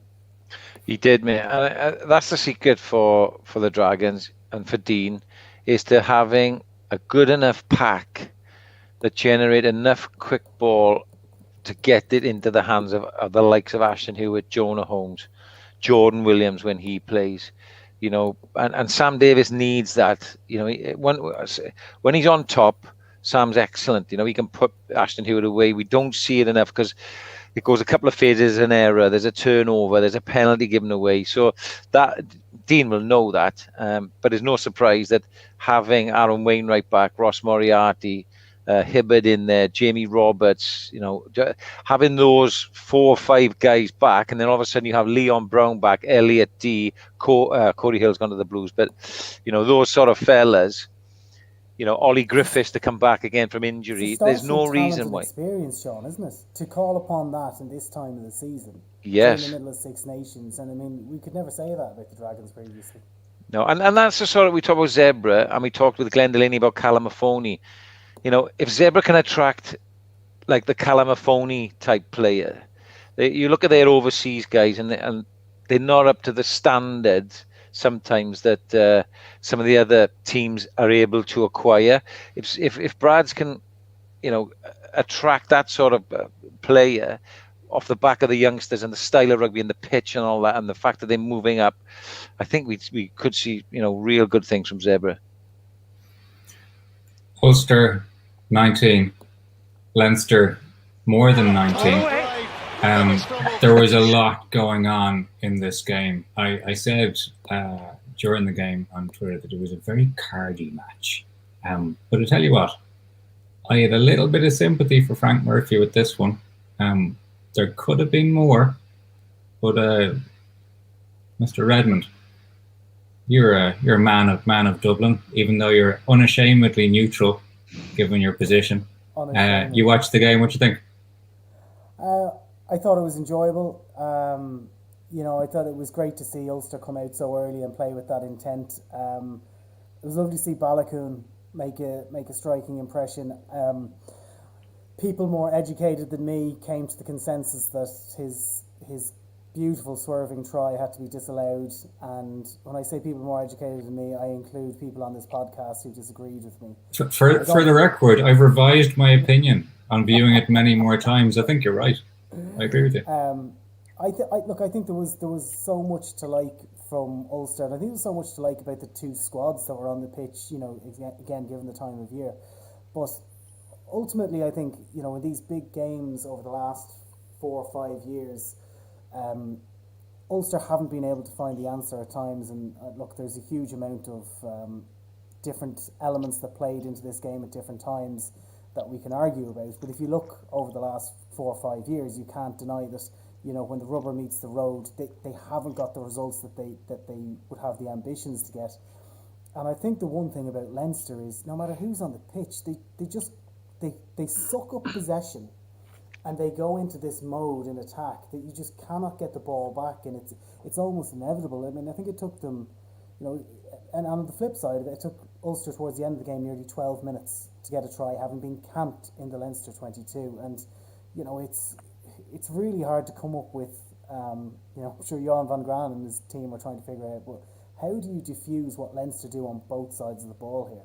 He did, mate. And that's the secret for the Dragons and for Dean, is to having a good enough pack that generate enough quick ball to get it into the hands of the likes of Ashton Hewitt, Jonah Holmes, Jordan Williams when he plays. And Sam Davis needs that. When he's on top, Sam's excellent. He can put Ashton Hewitt away. We don't see it enough because it goes a couple of phases, an error, there's a turnover, there's a penalty given away. So that Dean will know that. But it's no surprise that having Aaron Wainwright back, Ross Moriarty, Hibbard in there, Jamie Roberts, having those 4 or 5 guys back, and then all of a sudden you have Leon Brown back, Elliot D, Cody Hill's gone to the Blues, but those sort of fellas, Ollie Griffiths to come back again from injury. There's no reason why. Experience, Sean, isn't it? To call upon that in this time of the season. Yes. In the middle of 6 Nations, and we could never say that about the Dragons previously. No, and that's the sort of, we talk about Zebra, and we talked with Glenn Delaney about Calamafoni. If Zebra can attract like the Calamafoni type player, you look at their overseas guys and they're not up to the standards sometimes that some of the other teams are able to acquire. If Brads can, attract that sort of player off the back of the youngsters and the style of rugby and the pitch and all that, and the fact that they're moving up, I think we could see real good things from Zebra. Ulster 19, Leinster more than 19. There was a lot going on in this game. I said during the game on Twitter that it was a very cardy match. But I tell you what, I had a little bit of sympathy for Frank Murphy with this one. There could have been more, but Mr. Redmond, you're a man of Dublin, even though you're unashamedly neutral, given your position. You watched the game. What you think? I thought it was enjoyable. I thought it was great to see Ulster come out so early and play with that intent. It was lovely to see Balakoon make a striking impression. People more educated than me came to the consensus that his beautiful swerving try had to be disallowed. And when I say people more educated than me, I include people on this podcast who disagreed with me. For the record, I've revised my opinion on viewing it many more times. I think you're right. I agree with you. I think there was so much to like from Ulster, and I think there was so much to like about the two squads that were on the pitch. Again, given the time of year, but ultimately, I think in these big games over the last 4 or 5 years, Ulster haven't been able to find the answer at times. And look, there's a huge amount of different elements that played into this game at different times that we can argue about. But if you look over the last 4 or 5 years, you can't deny that. When the rubber meets the road, they haven't got the results that they would have the ambitions to get. And I think the one thing about Leinster is no matter who's on the pitch, they suck up possession, and they go into this mode in attack that you just cannot get the ball back, and it's almost inevitable. I mean, I think it took them, and on the flip side of it, it took Ulster towards the end of the game nearly 12 minutes to get a try, having been camped in the Leinster 22, and it's really hard to come up with. I'm sure Jan van Graan and his team are trying to figure out, but how do you diffuse what Leinster do on both sides of the ball here?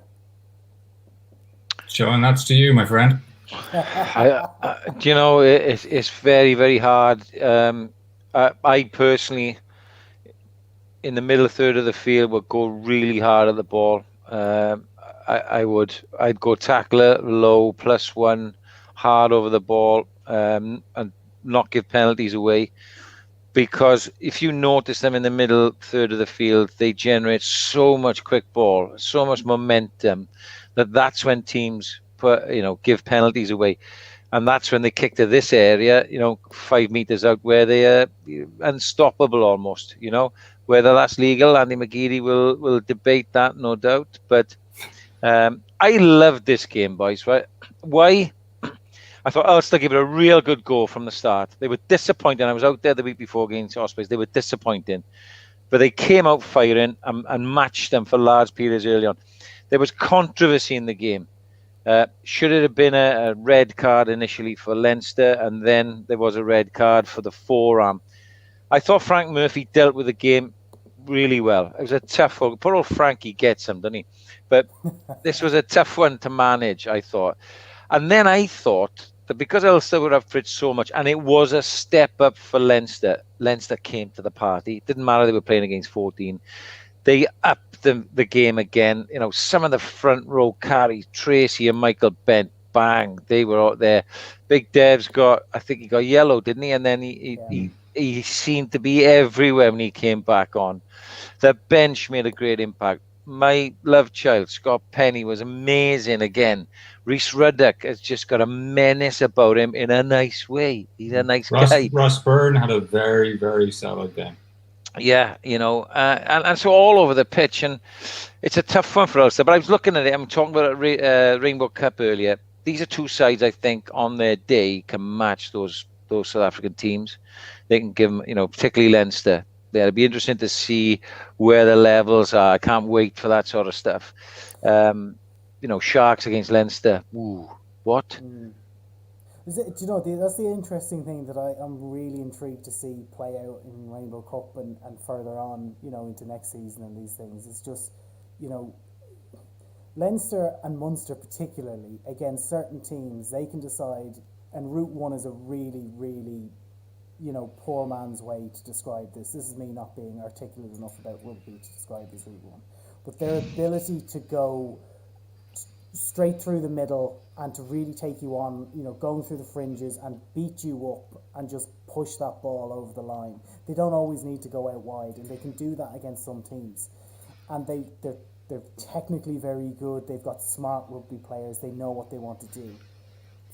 Sean, that's to you, my friend. It's very, very hard. I personally, in the middle third of the field, would go really hard at the ball. I'd go tackler, low, +1, hard over the ball, and not give penalties away. Because if you notice them in the middle third of the field, they generate so much quick ball, so much momentum, that's when teams give penalties away. And that's when they kick to this area, 5 meters out, where they are unstoppable almost, Whether that's legal, Andy McGeady will debate that, no doubt. But I loved this game, boys, right? Why? I thought Ulster gave it a real good go from the start. They were disappointing. I was out there the week before against Ospreys. They were disappointing. But they came out firing and matched them for large periods early on. There was controversy in the game. Should it have been a red card initially for Leinster, and then there was a red card for the forearm? I thought Frank Murphy dealt with the game really well. It was a tough one. Poor old Frankie gets him, doesn't he? But this was a tough one to manage, I thought. And then I thought that because Ulster would have pitched so much, and it was a step up for Leinster. Leinster came to the party. It didn't matter they were playing against 14. They upped the game again. Some of the front row carries, Tracy and Michael Bent, bang, they were out there. Big Dev's I think he got yellow, didn't he? And then he seemed to be everywhere when he came back on. The bench made a great impact. My love child, Scott Penny, was amazing again. Rhys Ruddock has just got a menace about him in a nice way. He's a nice guy. Ross Byrne had a very, very solid game. Yeah, and so all over the pitch, and it's a tough one for Ulster. But I was looking at it. I'm talking about Rainbow Cup earlier. These are two sides I think on their day can match those South African teams. They can give them, particularly Leinster. It'll be interesting to see where the levels are. I can't wait for that sort of stuff. Sharks against Leinster. Ooh, what? That's the interesting thing that I'm really intrigued to see play out in Rainbow Cup and further on, into next season and these things. It's just, Leinster and Munster particularly, against certain teams, they can decide, and Route 1 is a really, really, poor man's way to describe this. This is me not being articulate enough about rugby to describe this Route 1. But their ability to go straight through the middle and to really take you on, going through the fringes and beat you up and just push that ball over the line. They don't always need to go out wide, and they can do that against some teams. And they're technically very good. They've got smart rugby players. They know what they want to do.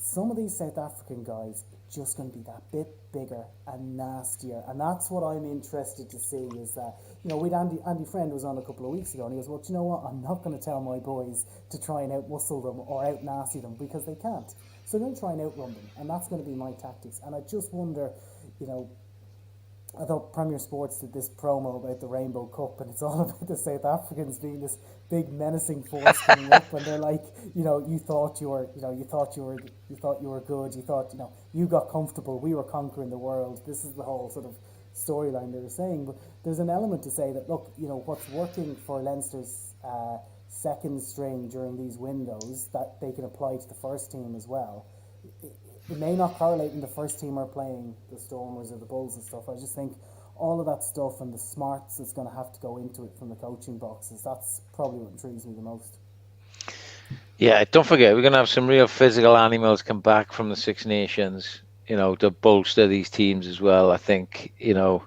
Some of these South African guys are just going to be that bit bigger and nastier, and that's what I'm interested to see. Is that with Andy Friend was on a couple of weeks ago, and he goes, "Well, do you know what? I'm not going to tell my boys to try and out-muscle them or out-nasty them because they can't. So I'm going to try and outrun them, and that's going to be my tactics." And I just wonder, I thought Premier Sports did this promo about the Rainbow Cup, and it's all about the South Africans being this big menacing force coming up, and they're like, you thought you were, you thought you were good, you thought, you got comfortable, we were conquering the world. This is the whole sort of storyline they were saying. But there's an element to say that, look, what's working for Leinster's second string during these windows, that they can apply to the first team as well. It may not correlate when the first team are playing the Stormers or the Bulls and stuff. I just think all of that stuff and the smarts that's going to have to go into it from the coaching boxes, that's probably what intrigues me the most. Yeah, don't forget, we're going to have some real physical animals come back from the Six Nations, to bolster these teams as well. I think, it'll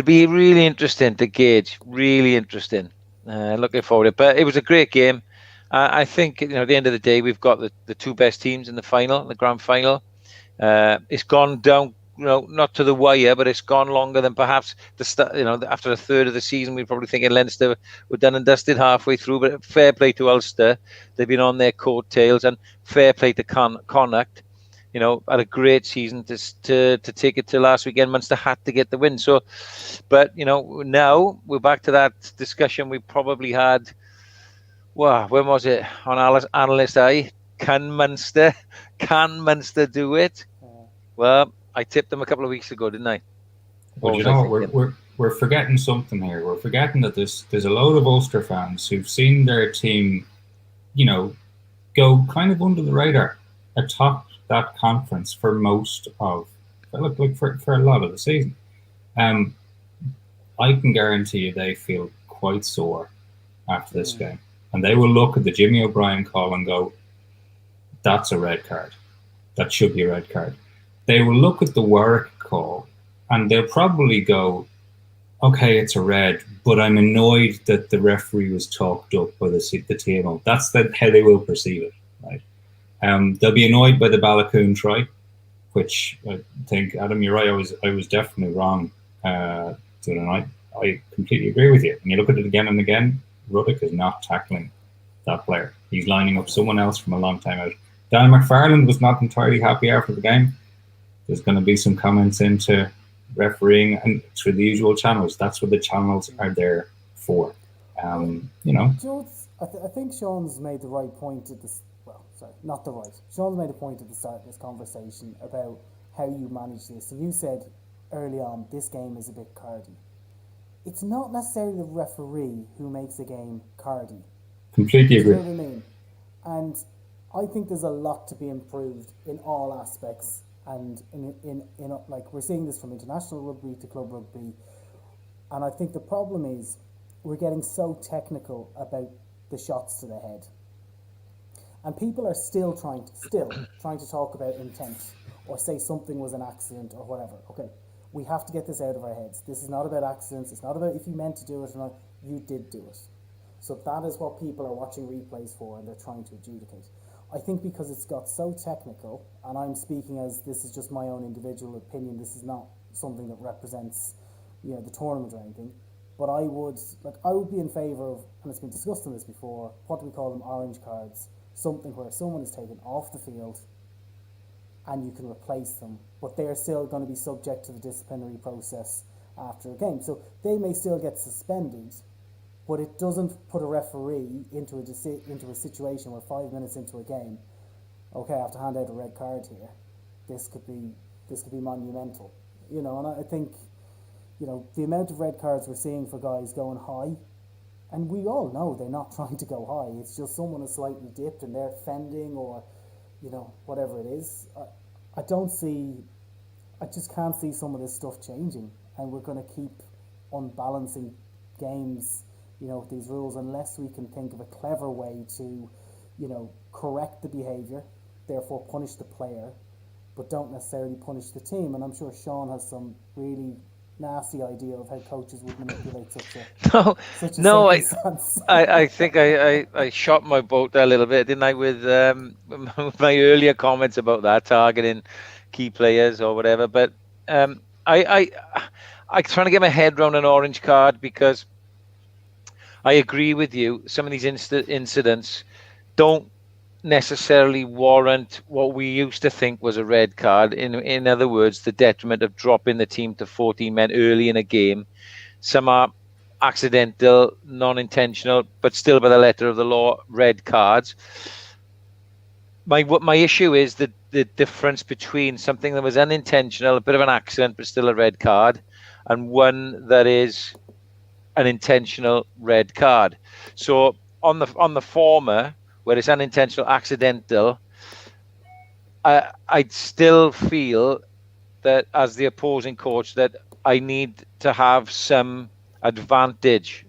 be really interesting to gauge, really interesting. Looking forward to it. But it was a great game. I think, at the end of the day, we've got the two best teams in the grand final. It's gone down, not to the wire, but it's gone longer than perhaps the start. After a third of the season, we're probably thinking Leinster were done and dusted halfway through. But fair play to Ulster, they've been on their coattails, and fair play to Connacht. Had a great season to take it to last weekend. Munster had to get the win. So, but now we're back to that discussion we probably had. Well, when was it? On Analyst Eye. Can Munster do it? Well, I tipped them a couple of weeks ago, didn't I? Well, we're forgetting something here. We're forgetting that there's a load of Ulster fans who've seen their team, go kind of under the radar atop that conference for most of, for a lot of the season. I can guarantee you they feel quite sore after this game. And they will look at the Jimmy O'Brien call and go, that's a red card. That should be a red card. They will look at the Warwick call and they'll probably go, okay, it's a red, but I'm annoyed that the referee was talked up by the TMO. That's how they will perceive it, right? They'll be annoyed by the Balakoon try, which I think, Adam, you're right, I was definitely wrong the other night. I completely agree with you. And you look at it again and again, Ruddock is not tackling that player. He's lining up someone else from a long time out. Dan McFarland was not entirely happy after the game. There's going to be some comments into refereeing and through the usual channels. That's what the channels are there for. George, I think Sean's made the right point at this. Well, sorry, not the right. Sean's made a point at the start of this conversation about how you manage this. And you said early on, this game is a bit cardy. It's not necessarily the referee who makes a game cardy. Completely agree. You know what I mean? And I think there's a lot to be improved in all aspects. And in like we're seeing this from international rugby to club rugby. And I think the problem is we're getting so technical about the shots to the head. And people are still trying to talk about intent or say something was an accident or whatever. Okay. We have to get this out of our heads. This is not about accidents. It's not about if you meant to do it or not. You did do it. So that is what people are watching replays for, and they're trying to adjudicate. I think because it's got so technical, and I'm speaking as this is just my own individual opinion. This is not something that represents, the tournament or anything. But I would be in favour of, and it's been discussed on this before. What do we call them? Orange cards. Something where someone is taken off the field and you can replace them, but they're still going to be subject to the disciplinary process after a game. So they may still get suspended, but it doesn't put a referee into a situation where 5 minutes into a game, okay, I have to hand out a red card here. This could be monumental, And I think, the amount of red cards we're seeing for guys going high, and we all know they're not trying to go high. It's just someone is slightly dipped and they're fending or whatever it is. I just can't see some of this stuff changing, and we're going to keep unbalancing games, with these rules, unless we can think of a clever way to, correct the behaviour, therefore punish the player, but don't necessarily punish the team. And I'm sure Sean has some really nasty idea of how coaches would manipulate such a circumstance. I think I shot my boat there a little bit, didn't I, with my earlier comments about that, targeting key players or whatever. But I'm trying to get my head around an orange card, because I agree with you. Some of these incidents don't necessarily warrant what we used to think was a red card. In other words, the detriment of dropping the team to 14 men early in a game. Some are accidental, non-intentional, but still by the letter of the law, red cards. My issue is the difference between something that was unintentional, a bit of an accident, but still a red card, and one that is an intentional red card. So on the former, where it's unintentional, accidental, I'd still feel that as the opposing coach that I need to have some advantage.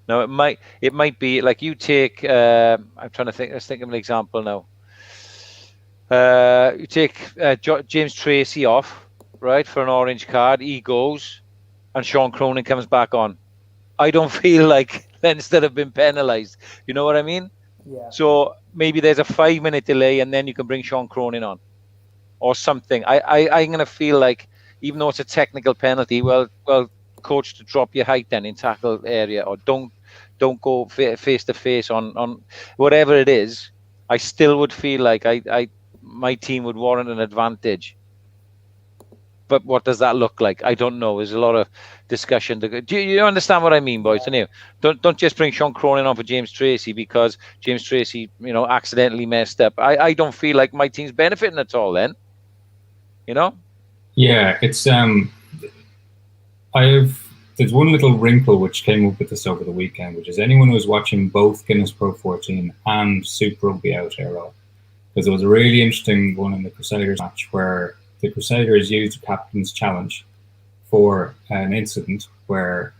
Now it might be like you take. I'm trying to think. Let's think of an example now. You take James Tracy off, right, for an orange card. He goes, and Sean Cronin comes back on. I don't feel like Leinster have been penalised. You know what I mean? Yeah. So maybe there's a 5-minute delay, and then you can bring Sean Cronin on, or something. I'm gonna feel like, even though it's a technical penalty, well, coach, to drop your height then in tackle area, or don't go face to face on whatever it is. I still would feel like my team would warrant an advantage. But what does that look like? I don't know. There's a lot of discussion. Do you understand what I mean, boys? Yeah. Don't just bring Sean Cronin on for James Tracy because James Tracy, accidentally messed up. I don't feel like my team's benefiting at all then. Yeah, it's there's one little wrinkle which came up with this over the weekend, which is anyone who's watching both Guinness Pro 14 and Super Rugby Aotearoa, because there was a really interesting one in the Crusaders match where the Crusaders used a captain's challenge for an incident where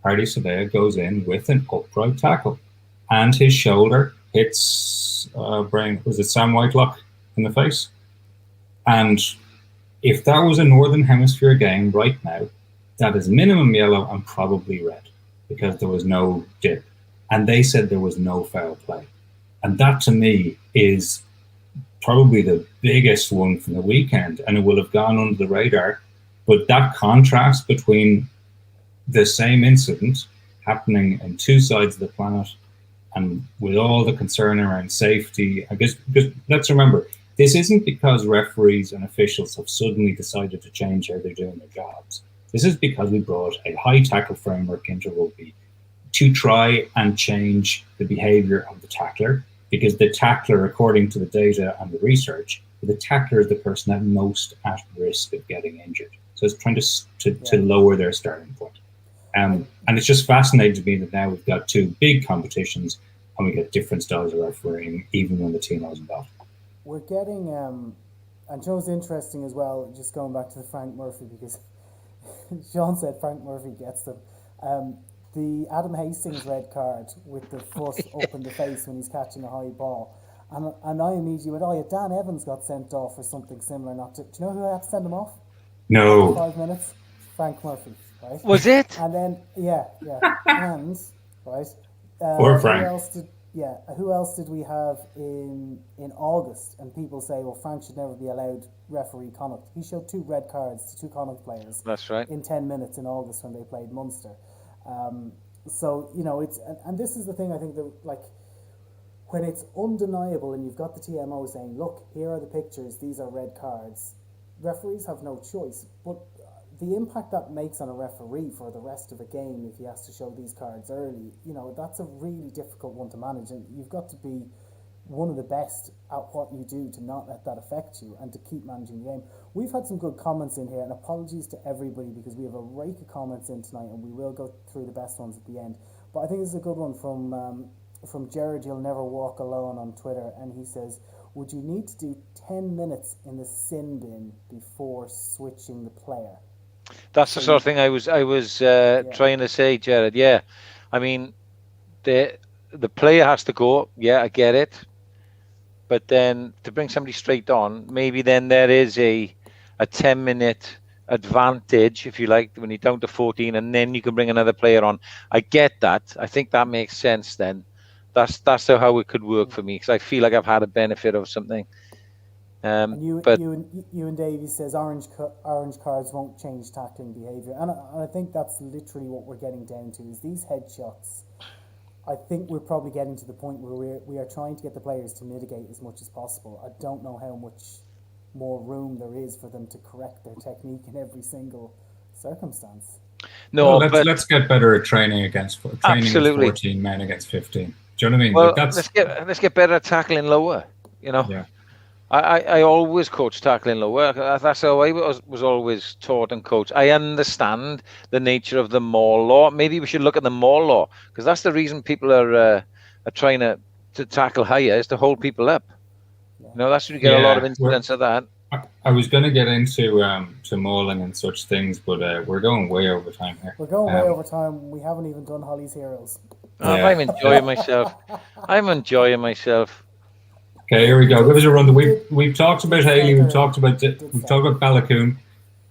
Hardy Sadea goes in with an upright tackle and his shoulder hits Sam Whitelock in the face. And if that was a Northern Hemisphere game right now, that is minimum yellow and probably red because there was no dip. And they said there was no foul play. And that to me is probably the biggest one from the weekend, and it will have gone under the radar. But that contrast between the same incident happening on two sides of the planet and with all the concern around safety, I guess, because let's remember, this isn't because referees and officials have suddenly decided to change how they're doing their jobs. This is because we brought a high tackle framework into rugby to try and change the behaviour of the tackler, because the tackler, according to the data and the research, the tackler is the person at most at risk of getting injured. So it's trying to lower their starting point. And it's just fascinating to me that now we've got two big competitions and we get different styles of refereeing, even when the team was involved. We're getting, and Joe's interesting as well, just going back to the Frank Murphy, because Sean said Frank Murphy gets them. The Adam Hastings red card with the foot up in the face when he's catching a high ball. And I immediately went, Dan Evans got sent off for something similar. Do you know who I had to send him off? No. 5 minutes? Frank Murphy, right? Was it? And then, yeah. And, right? Or Frank. Who else did we have in August? And people say, well, Frank should never be allowed referee Connacht. He showed 2 red cards to 2 Connacht players. That's right. In 10 minutes in August when they played Munster. So, it's, and this is the thing I think that, like, when it's undeniable and you've got the TMO saying, look, here are the pictures, these are red cards, referees have no choice. But the impact that makes on a referee for the rest of a game, if he has to show these cards early, that's a really difficult one to manage. And you've got to be one of the best at what you do to not let that affect you and to keep managing the game. We've had some good comments in here, and apologies to everybody because we have a rake of comments in tonight and we will go through the best ones at the end. But I think this is a good one from Jared, You'll Never Walk Alone on Twitter, and he says, would you need to do 10 minutes in the sin bin before switching the player? That's the sort of thing I was trying to say, Jared. Yeah, I mean, the player has to go. Yeah, I get it. But then to bring somebody straight on, maybe then there is a 10-minute advantage, if you like, when you're down to 14, and then you can bring another player on. I get that. I think that makes sense then. That's how it could work for me, because I feel like I've had a benefit of something. And you and Davey says orange cards won't change tackling behaviour, and I think that's literally what we're getting down to, is these headshots I think we're probably getting to the point where we are trying to get the players to mitigate as much as possible. I don't know how much more room there is for them to correct their technique in every single circumstance. No, well, but let's get better at training with absolutely. 14 men against 15. Do you know what I mean? Well, Like let's get better at tackling lower. You know, yeah. I always coach tackling lower. That's how I was always taught and coached. I understand the nature of the maul law. Maybe we should look at the maul law, because that's the reason people are trying to tackle higher, is to hold people up. You know, that's where you get a lot of incidents of that. I was going to get into to mauling and such things, but we're going way over time here. We're going way over time. We haven't even done Holley's Heroes. Yeah. I'm enjoying myself. I'm enjoying myself. Okay, here we go. Give us a run. We've talked about Haley. We've talked about Ballacoon.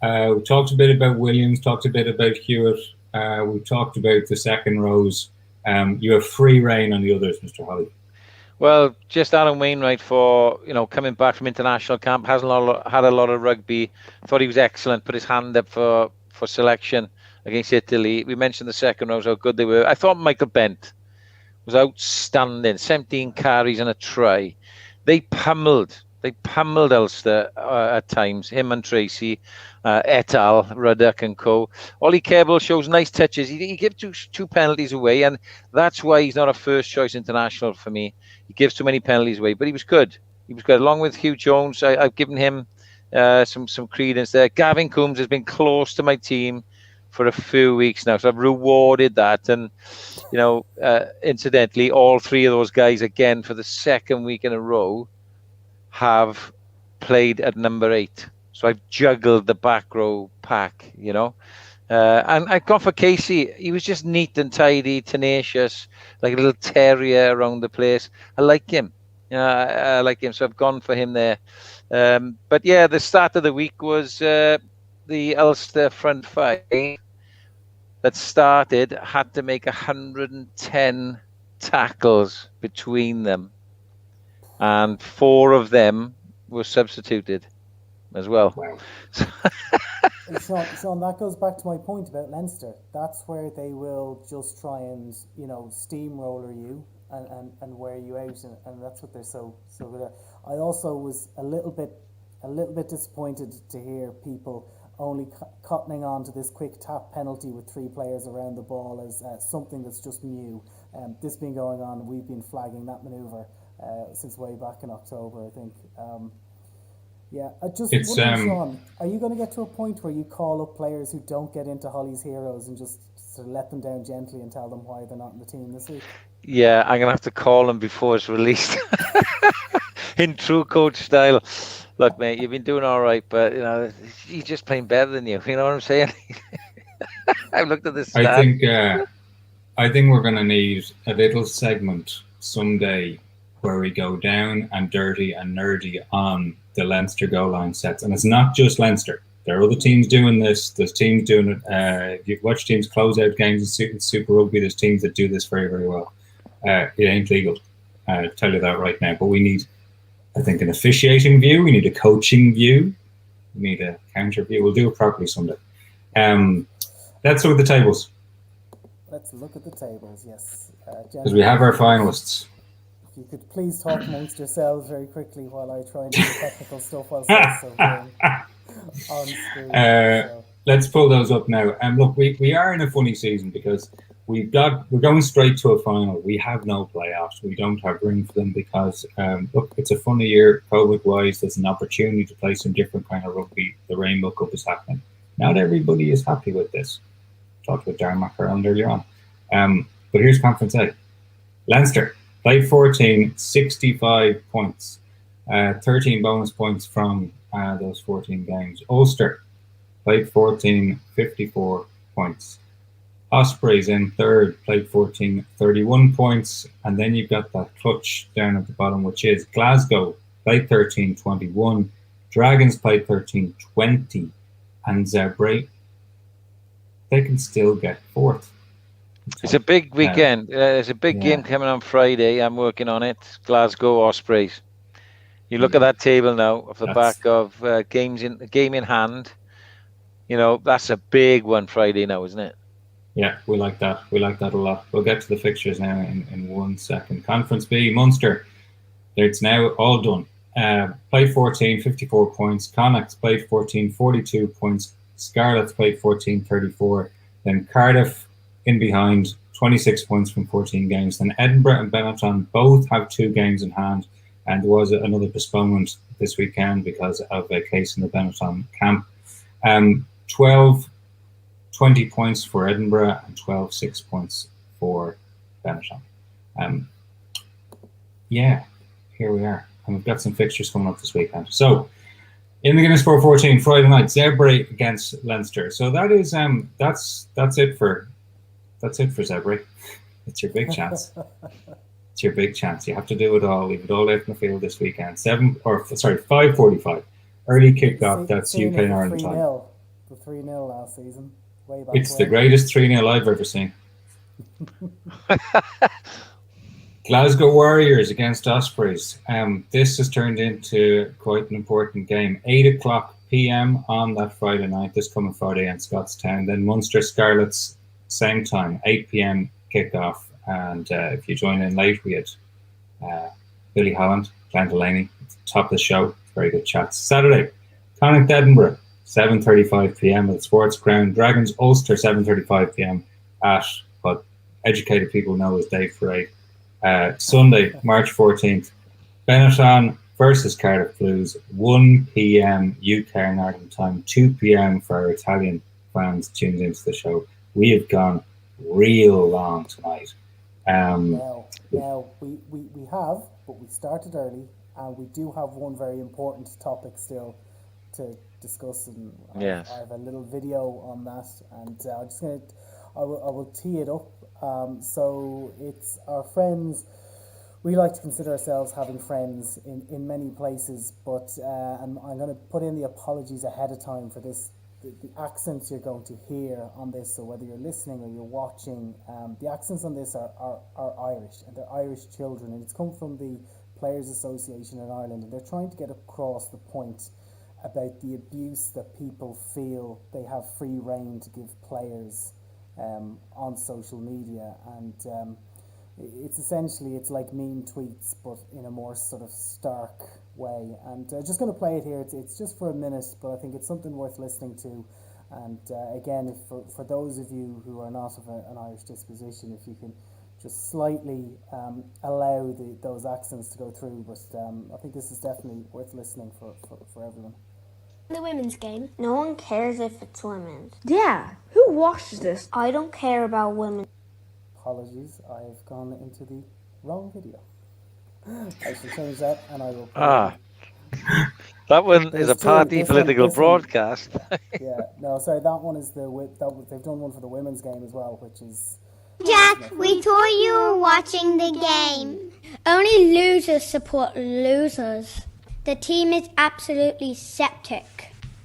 We've talked a bit about Williams. Talked a bit about Hewitt. We've talked about the second rows. You have free reign on the others, Mr. Holley. Well, just Alan Wainwright for coming back from international camp, had a lot of rugby. Thought he was excellent. Put his hand up for selection against Italy. We mentioned the second rows, how good they were. I thought Michael Bent was outstanding. 17 carries and a try. They pummeled Ulster at times. Him and Tracy, et al, Ruddock and co. Ollie Keble shows nice touches. He gives two penalties away, and that's why he's not a first choice international for me. He gives too many penalties away, but he was good. He was good. Along with Hugh Jones, I've given him some credence there. Gavin Coombs has been close to my team for a few weeks now, so I've rewarded that. And incidentally, all three of those guys, again for the second week in a row, have played at number 8. So I've juggled the back row pack, and I've gone for Casey. He was just neat and tidy, tenacious, like a little terrier around the place. I like him. I like him, so I've gone for him there. But yeah, the start of the week was the Ulster front five that had to make 110 tackles between them, and 4 of them were substituted as well. Wow. Sean, that goes back to my point about Leinster. That's where they will just try and steamroller you and wear you out, and that's what they're so good at. I also was a little bit disappointed to hear people only cottoning on to this quick tap penalty with 3 players around the ball as something that's just new. This been going on, we've been flagging that manoeuvre since way back in October, I think. I just wonder, Sean, are you going to get to a point where you call up players who don't get into Holley's Heroes and just sort of let them down gently and tell them why they're not in the team this week? Yeah, I'm going to have to call them before it's released. In true coach style. Look, mate, you've been doing all right, but he's just playing better than you. You know what I'm saying? I've looked at this. I think we're going to need a little segment someday where we go down and dirty and nerdy on the Leinster goal line sets, and it's not just Leinster. There are other teams doing this. There's teams doing it. If you watch teams close out games in Super Rugby, there's teams that do this very, very well. It ain't legal. I'll tell you that right now. But we need, I think, an officiating view. We need a coaching view. We need a counter view. We'll do it properly someday. Let's look at the tables. Let's look at the tables, yes. Because we have our finalists. If you could please talk amongst yourselves very quickly while I try and do the technical stuff while on screen. Let's pull those up now. Look, we are in a funny season because we're going straight to a final. We have no playoffs. We don't have room for them because look, it's a funny year COVID-wise. There's an opportunity to play some different kind of rugby. The Rainbow Cup is happening. Not everybody is happy with this. Talked with Darren McFarland earlier on. But here's Conference A. Leinster played 14, 65 points, 13 bonus points from those 14 games. Ulster played 14, 54 points. Ospreys in third, played 14, 31 points. And then you've got that clutch down at the bottom, which is Glasgow played 13, 21. Dragons played 13, 20. And Zebre, they can still get fourth. It's a big weekend. There's a big game coming on Friday. I'm working on it. Glasgow Ospreys. You look at that table now off the back of game in hand. That's a big one Friday now, isn't it? Yeah, we like that. We like that a lot. We'll get to the fixtures now in 1 second. Conference B, Munster. It's now all done. Played 14, 54 points. Connacht's played 14, 42 points. Scarlets played 14, 34. Then Cardiff in behind, 26 points from 14 games. Then Edinburgh and Benetton both have 2 games in hand. And there was another postponement this weekend because of a case in the Benetton camp. 20 points for Edinburgh and 6 points for Benetton. Yeah, here we are. And we've got some fixtures coming up this weekend. So, in the Guinness Pro 14, Friday night, Zebre against Leinster. So that is that's it for Zebre. It's your big chance. It's your big chance. You have to do it all. Leave it all out in the field this weekend. 5:45. Early kickoff. That's UK and Ireland time. The 3-0 last season. Way back It's the greatest 3-0 I've ever seen. Glasgow Warriors against Ospreys. This has turned into quite an important game. 8:00 p.m. on that Friday night, this coming Friday in Scottstown. Then Munster Scarlets, same time, 8 p.m. kickoff. And if you join in late, we had Billy Holland, Glenn Delaney, top of the show. Very good chats. Saturday, Connacht Edinburgh, 7:35 p.m. at the Sports Ground. Dragons Ulster, 7:35 p.m. at what educated people know as Dave Parade. Sunday, March 14th, Benetton versus Cardiff Blues, 1 p.m. UK and Ireland time, 2 p.m. for our Italian fans tuned into the show. We have gone real long tonight. Now we have, but we started early, and we do have one very important topic still to discuss, and Yes. I have a little video on that, and I will tee it up. So it's our friends. We like to consider ourselves having friends in many places, but and I'm going to put in the apologies ahead of time for this. The accents you're going to hear on this, so whether you're listening or you're watching, the accents on this are Irish, and they're Irish children, and it's come from the Players Association in Ireland, and they're trying to get across the point about the abuse that people feel they have free rein to give players on social media, and it's essentially, it's like mean tweets but in a more sort of stark way, and just going to play it here. It's just for a minute, but I think it's something worth listening to. And again, if for those of you who are not of an Irish disposition, if you can just slightly allow those accents to go through, but I think this is definitely worth listening for everyone. The women's game. No one cares if it's women's. Yeah, who watches this? I don't care about women. Apologies, I've gone into the wrong video. I should change that, and I will. That one is a party political broadcast. Yeah, no, sorry, that one is they've done one for the women's game as well, which is. Jack, we thought you were watching the game. Only losers support losers. The team is absolutely septic.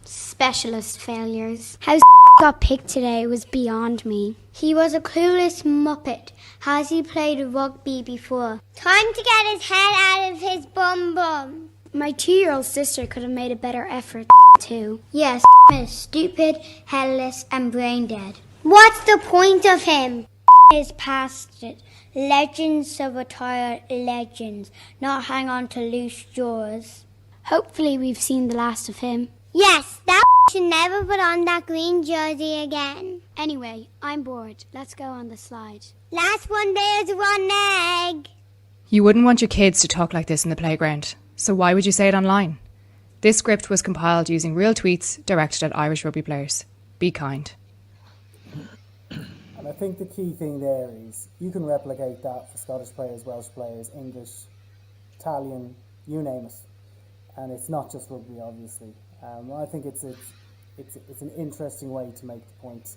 Specialist failures. How got picked today was beyond me. He was a clueless muppet. Has he played rugby before? Time to get his head out of his bum. My 2-year-old sister could have made a better effort too. Yes, is stupid, headless, and brain dead. What's the point of him? Is past it. Legends of retire legends, not hang on to loose jaws. Hopefully we've seen the last of him. Yes, that should never put on that green jersey again. Anyway, I'm bored. Let's go on the slide. Last one there's one egg. You wouldn't want your kids to talk like this in the playground, so why would you say it online? This script was compiled using real tweets directed at Irish rugby players. Be kind. And I think the key thing there is you can replicate that for Scottish players, Welsh players, English, Italian, you name it. And it's not just rugby, obviously. I think it's an interesting way to make the point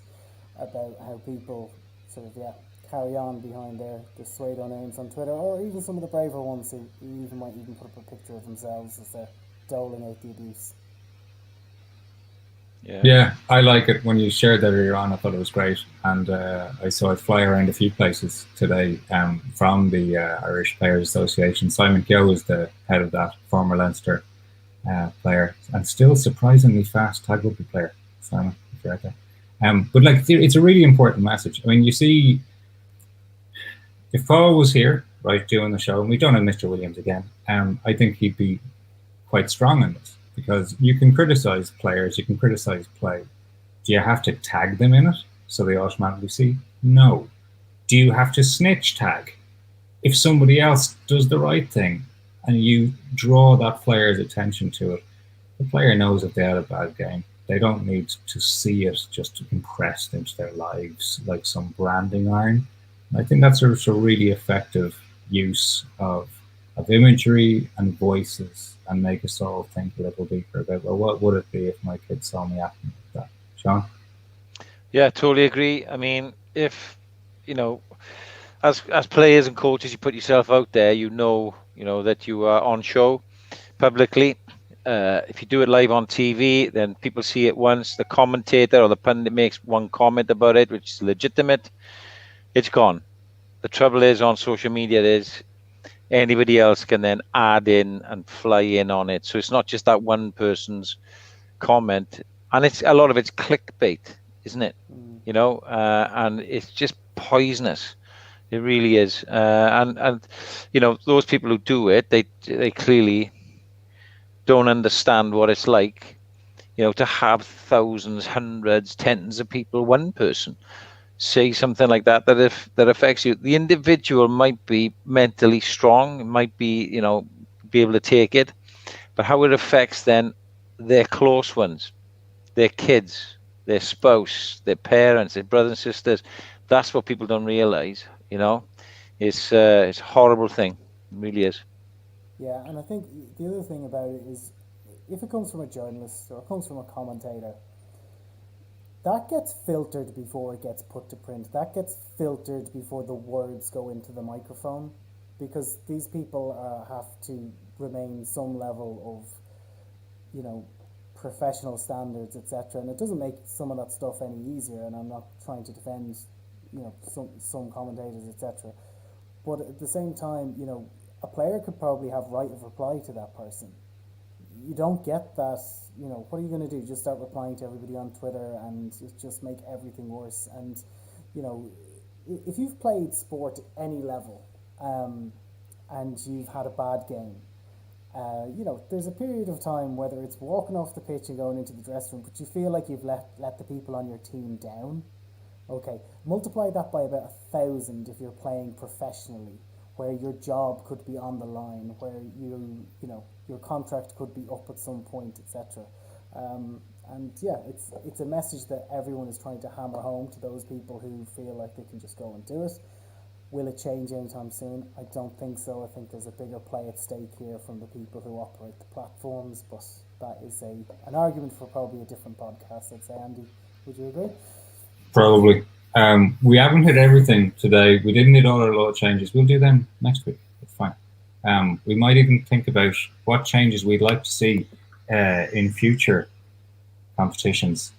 about how people sort of carry on behind their pseudo names on Twitter, or even some of the braver ones who might even put up a picture of themselves as they're doling out the abuse. Yeah, I like it. When you shared that earlier on, I thought it was great, and I saw it fly around a few places today from the Irish Players Association. Simon Keogh is the head of that, former Leinster player, and still surprisingly fast tag rugby player. Simon, if you're out there. But like, it's a really important message. I mean, you see, if Paul was here, right, doing the show, and we don't have Mr. Williams again, I think he'd be quite strong in this, because you can criticize players, you can criticize play. Do you have to tag them in it so they automatically see? No. Do you have to snitch tag? If somebody else does the right thing and you draw that player's attention to it, the player knows if they had a bad game. They don't need to see it just compressed into their lives like some branding iron. And I think that's a really effective use of imagery and voices, and make us all think a little deeper about, well, what would it be if my kids saw me acting like that? Sean? Yeah, totally agree. I mean, if, you know, as players and coaches, you put yourself out there, you know that you are on show publicly. If you do it live on TV, then people see it once. The commentator or the pundit makes one comment about it, which is legitimate. It's gone. The trouble is, on social media, is anybody else can then add in and fly in on it. So it's not just that one person's comment, and it's a lot of it's clickbait, isn't it? You know, and it's just poisonous. It really is. And you know, those people who do it, they clearly don't understand what it's like, you know, to have thousands, hundreds, tens of people, one person say something like that that affects you. The individual might be mentally strong, might be, you know, be able to take it, but how it affects then their close ones, their kids, their spouse, their parents, their brothers and sisters, that's what people don't realize. You know, it's a horrible thing. It really is. Yeah, and I think the other thing about it is, if it comes from a journalist or it comes from a commentator, that gets filtered before it gets put to print. That gets filtered before the words go into the microphone, because these people have to remain some level of, you know, professional standards, etc. And it doesn't make some of that stuff any easier. And I'm not trying to defend, you know, some commentators, etc. But at the same time, you know, a player could probably have right of reply to that person. You don't get that, you know, what are you going to do? Just start replying to everybody on Twitter and just make everything worse. And, you know, if you've played sport at any level, and you've had a bad game, you know, there's a period of time, whether it's walking off the pitch and going into the dressing room, but you feel like you've let the people on your team down. Okay, multiply that by about 1,000 if you're playing professionally, where your job could be on the line, where you know, your contract could be up at some point, etc. And yeah, it's a message that everyone is trying to hammer home to those people who feel like they can just go and do it. Will it change anytime soon? I don't think so. I think there's a bigger play at stake here from the people who operate the platforms, but that is an argument for probably a different podcast, I'd say. Andy, would you agree? Probably. We haven't hit everything today. We didn't hit all our law changes. We'll do them next week. It's fine. We might even think about what changes we'd like to see in future competitions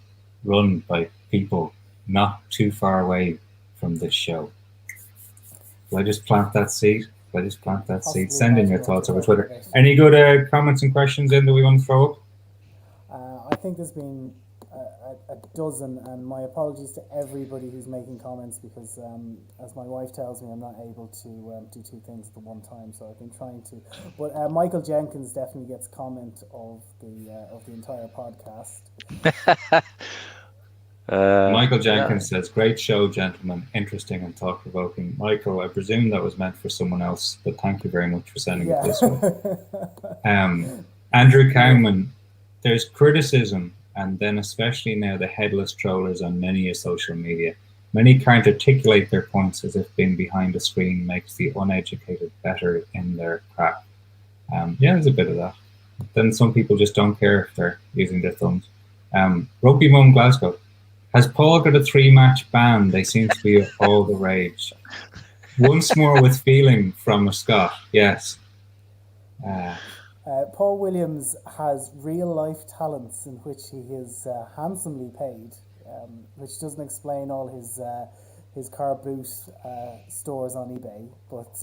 run by people not too far away from this show. Will I just plant that seed? Send in your thoughts over Twitter. Any good comments and questions in that we want to throw up? I think there's been a dozen, and my apologies to everybody who's making comments, because as my wife tells me, I'm not able to do two things at the one time, so I've been trying to. But Michael Jenkins definitely gets comment of the entire podcast. Michael Jenkins says, "Great show, gentlemen. Interesting and thought-provoking." Michael, I presume that was meant for someone else, but thank you very much for sending it this way. Andrew Cowman, there's criticism, and then especially now the headless trollers on many social media. Many can't articulate their points as if being behind a screen makes the uneducated better in their craft. Yeah, there's a bit of that. Then some people just don't care if they're using their thumbs. Rugby Mum Glasgow, has Paul got a 3-match ban? They seem to be all the rage. Once more with feeling from a Scot, yes. Paul Williams has real-life talents in which he is handsomely paid, which doesn't explain all his car boot stores on eBay. But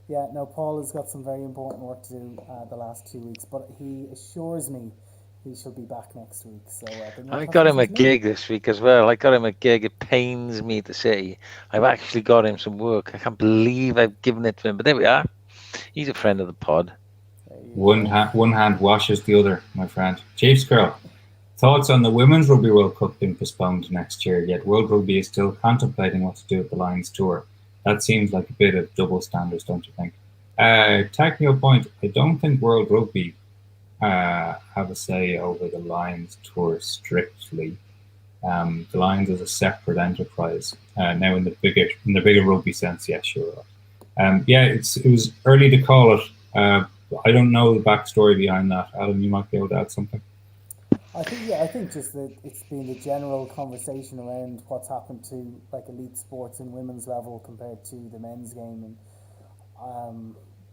yeah, no, Paul has got some very important work to do the last 2 weeks. But he assures me he should be back next week. So I got him a gig this week as well. I got him a gig. It pains me to say I've actually got him some work. I can't believe I've given it to him, but there we are. He's a friend of the pod. One hand washes the other, my friend. Chiefs girl, thoughts on the Women's Rugby World Cup being postponed next year, yet World Rugby is still contemplating what to do with the Lions tour. That seems like a bit of double standards, don't you think? Technical point, I don't think World Rugby have a say over the Lions tour strictly. The Lions is a separate enterprise. Now in the bigger rugby sense, yes, sure. It was early to call it. I don't know the backstory behind that. Adam, you might be able to add something. I think just that it's been the general conversation around what's happened to like elite sports in women's level compared to the men's game, and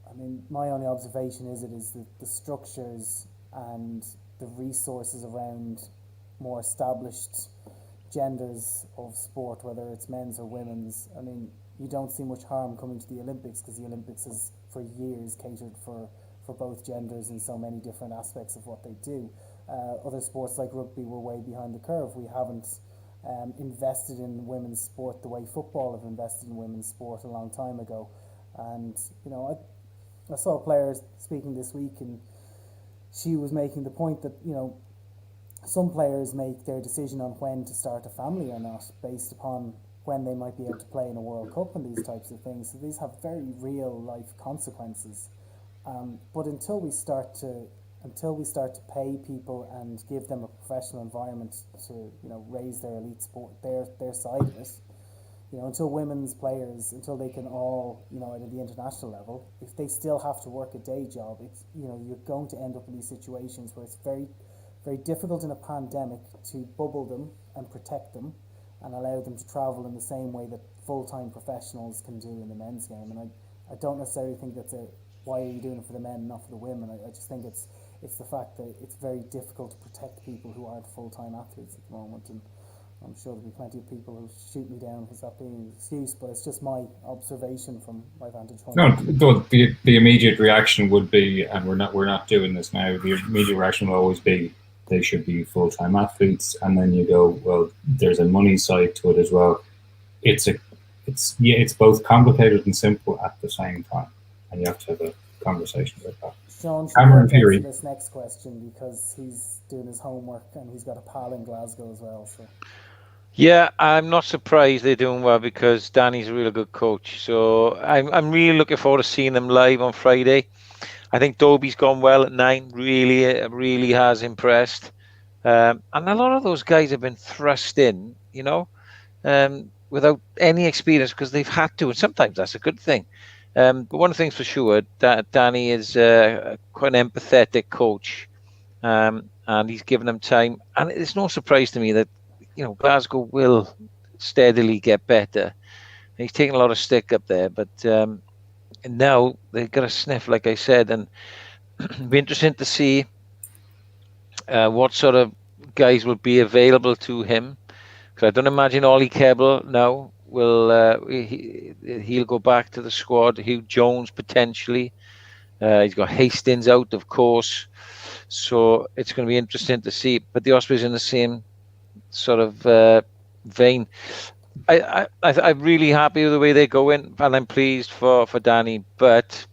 I mean, my only observation is that the structures and the resources around more established genders of sport, whether it's men's or women's. I mean, you don't see much harm coming to the Olympics because the Olympics has for years catered for both genders in so many different aspects of what they do. Other sports like rugby were way behind the curve. We haven't invested in women's sport the way football have invested in women's sport a long time ago. And, you know, I saw a player speaking this week, and she was making the point that, you know, some players make their decision on when to start a family or not based upon when they might be able to play in a World Cup and these types of things. So these have very real life consequences. But until we start to pay people and give them a professional environment to, you know, raise their elite sport, their side of it, you know, until women's players, until they can all, you know, at the international level, if they still have to work a day job, it's, you know, you're going to end up in these situations where it's very, very difficult in a pandemic to bubble them and protect them and allow them to travel in the same way that full-time professionals can do in the men's game. And I don't necessarily think that's why are you doing it for the men and not for the women? I just think it's the fact that it's very difficult to protect people who aren't full-time athletes at the moment, and I'm sure there'll be plenty of people who shoot me down because that being an excuse, but it's just my observation from my vantage point. No, the immediate reaction would be, and we're not doing this now, the immediate reaction will always be they should be full-time athletes, and then you go, well, there's a money side to it as well. It's both complicated and simple at the same time, and you have to have a conversation about that. Sean should answer this next question because he's doing his homework and he's got a pal in Glasgow as well. So. Yeah, I'm not surprised they're doing well because Danny's a really good coach. So I'm really looking forward to seeing them live on Friday. I think Dobie's gone well at 9. Really has impressed. And a lot of those guys have been thrust in, you know, without any experience because they've had to. And sometimes that's a good thing. But one thing's for sure, Danny is quite an empathetic coach, and he's given them time. And it's no surprise to me that, you know, Glasgow will steadily get better. And he's taken a lot of stick up there, but now they've got a sniff, like I said, and it'll be interesting to see what sort of guys will be available to him. Because I don't imagine Ollie Kebble now he'll go back to the squad. Hugh Jones potentially. He's got Hastings out, of course. So it's going to be interesting to see. But the Ospreys in the same sort of vein. I'm really happy with the way they're going, and I'm pleased for Danny. But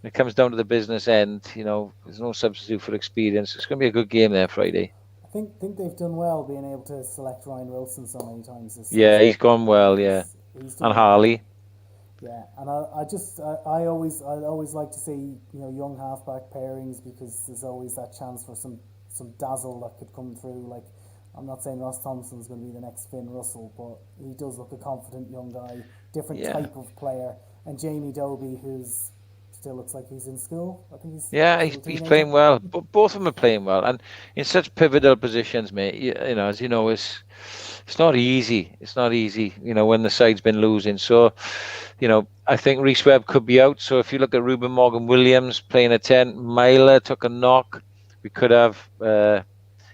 when it comes down to the business end, you know, there's no substitute for experience. It's going to be a good game there Friday. I think they've done well being able to select Ryan Wilson so many times this season. Yeah, he's gone well, yeah. And Holley. Yeah, and I always like to see, you know, young halfback pairings because there's always that chance for some dazzle that could come through. Like, I'm not saying Ross Thompson's going to be the next Finn Russell, but he does look a confident young guy, different type of player. And Jamie Dobie, who's still looks like he's in school. I think he's playing well. Both of them are playing well, and in such pivotal positions, mate. You know, as you know, it's not easy. It's not easy, you know, when the side's been losing. So, you know, I think Rhys Webb could be out. So if you look at Ruben Morgan-Williams playing a 10, Myler took a knock. We could have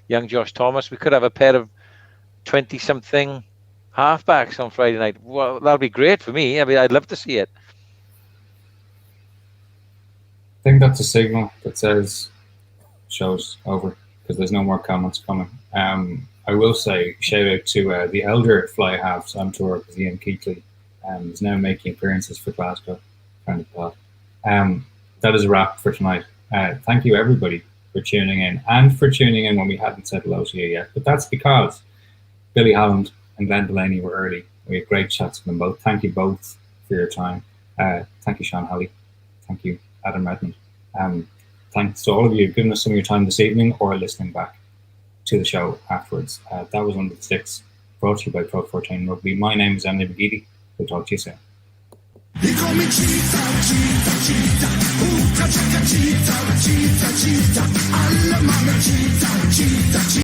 young Josh Thomas. We could have a pair of 20-something halfbacks on Friday night. Well, that'll be great for me. I mean, I'd love to see it. I think that's a signal that says show's over. because there's no more comments coming. I will say shout out to the elder fly halves on tour, because Ian Keatley is now making appearances for Glasgow. Kind of thought. That is a wrap for tonight. Thank you everybody for tuning in, and for tuning in when we hadn't said hello to you yet. But that's because Billy Holland and Glenn Delaney were early. We had great chats with them both. Thank you both for your time. Thank you, Sean Holley. Thank you, Adam Redmond. Thanks to all of you giving us some of your time this evening or listening back to the show afterwards. That was Under the Sticks, brought to you by Pro 14 Rugby. My name is Emily McGeady. We'll talk to you soon. He call me cheetah, cheetah, cheetah. Ooh, cheetah, cheetah, cheetah, cheetah. I love my cheetah, cheetah, cheetah.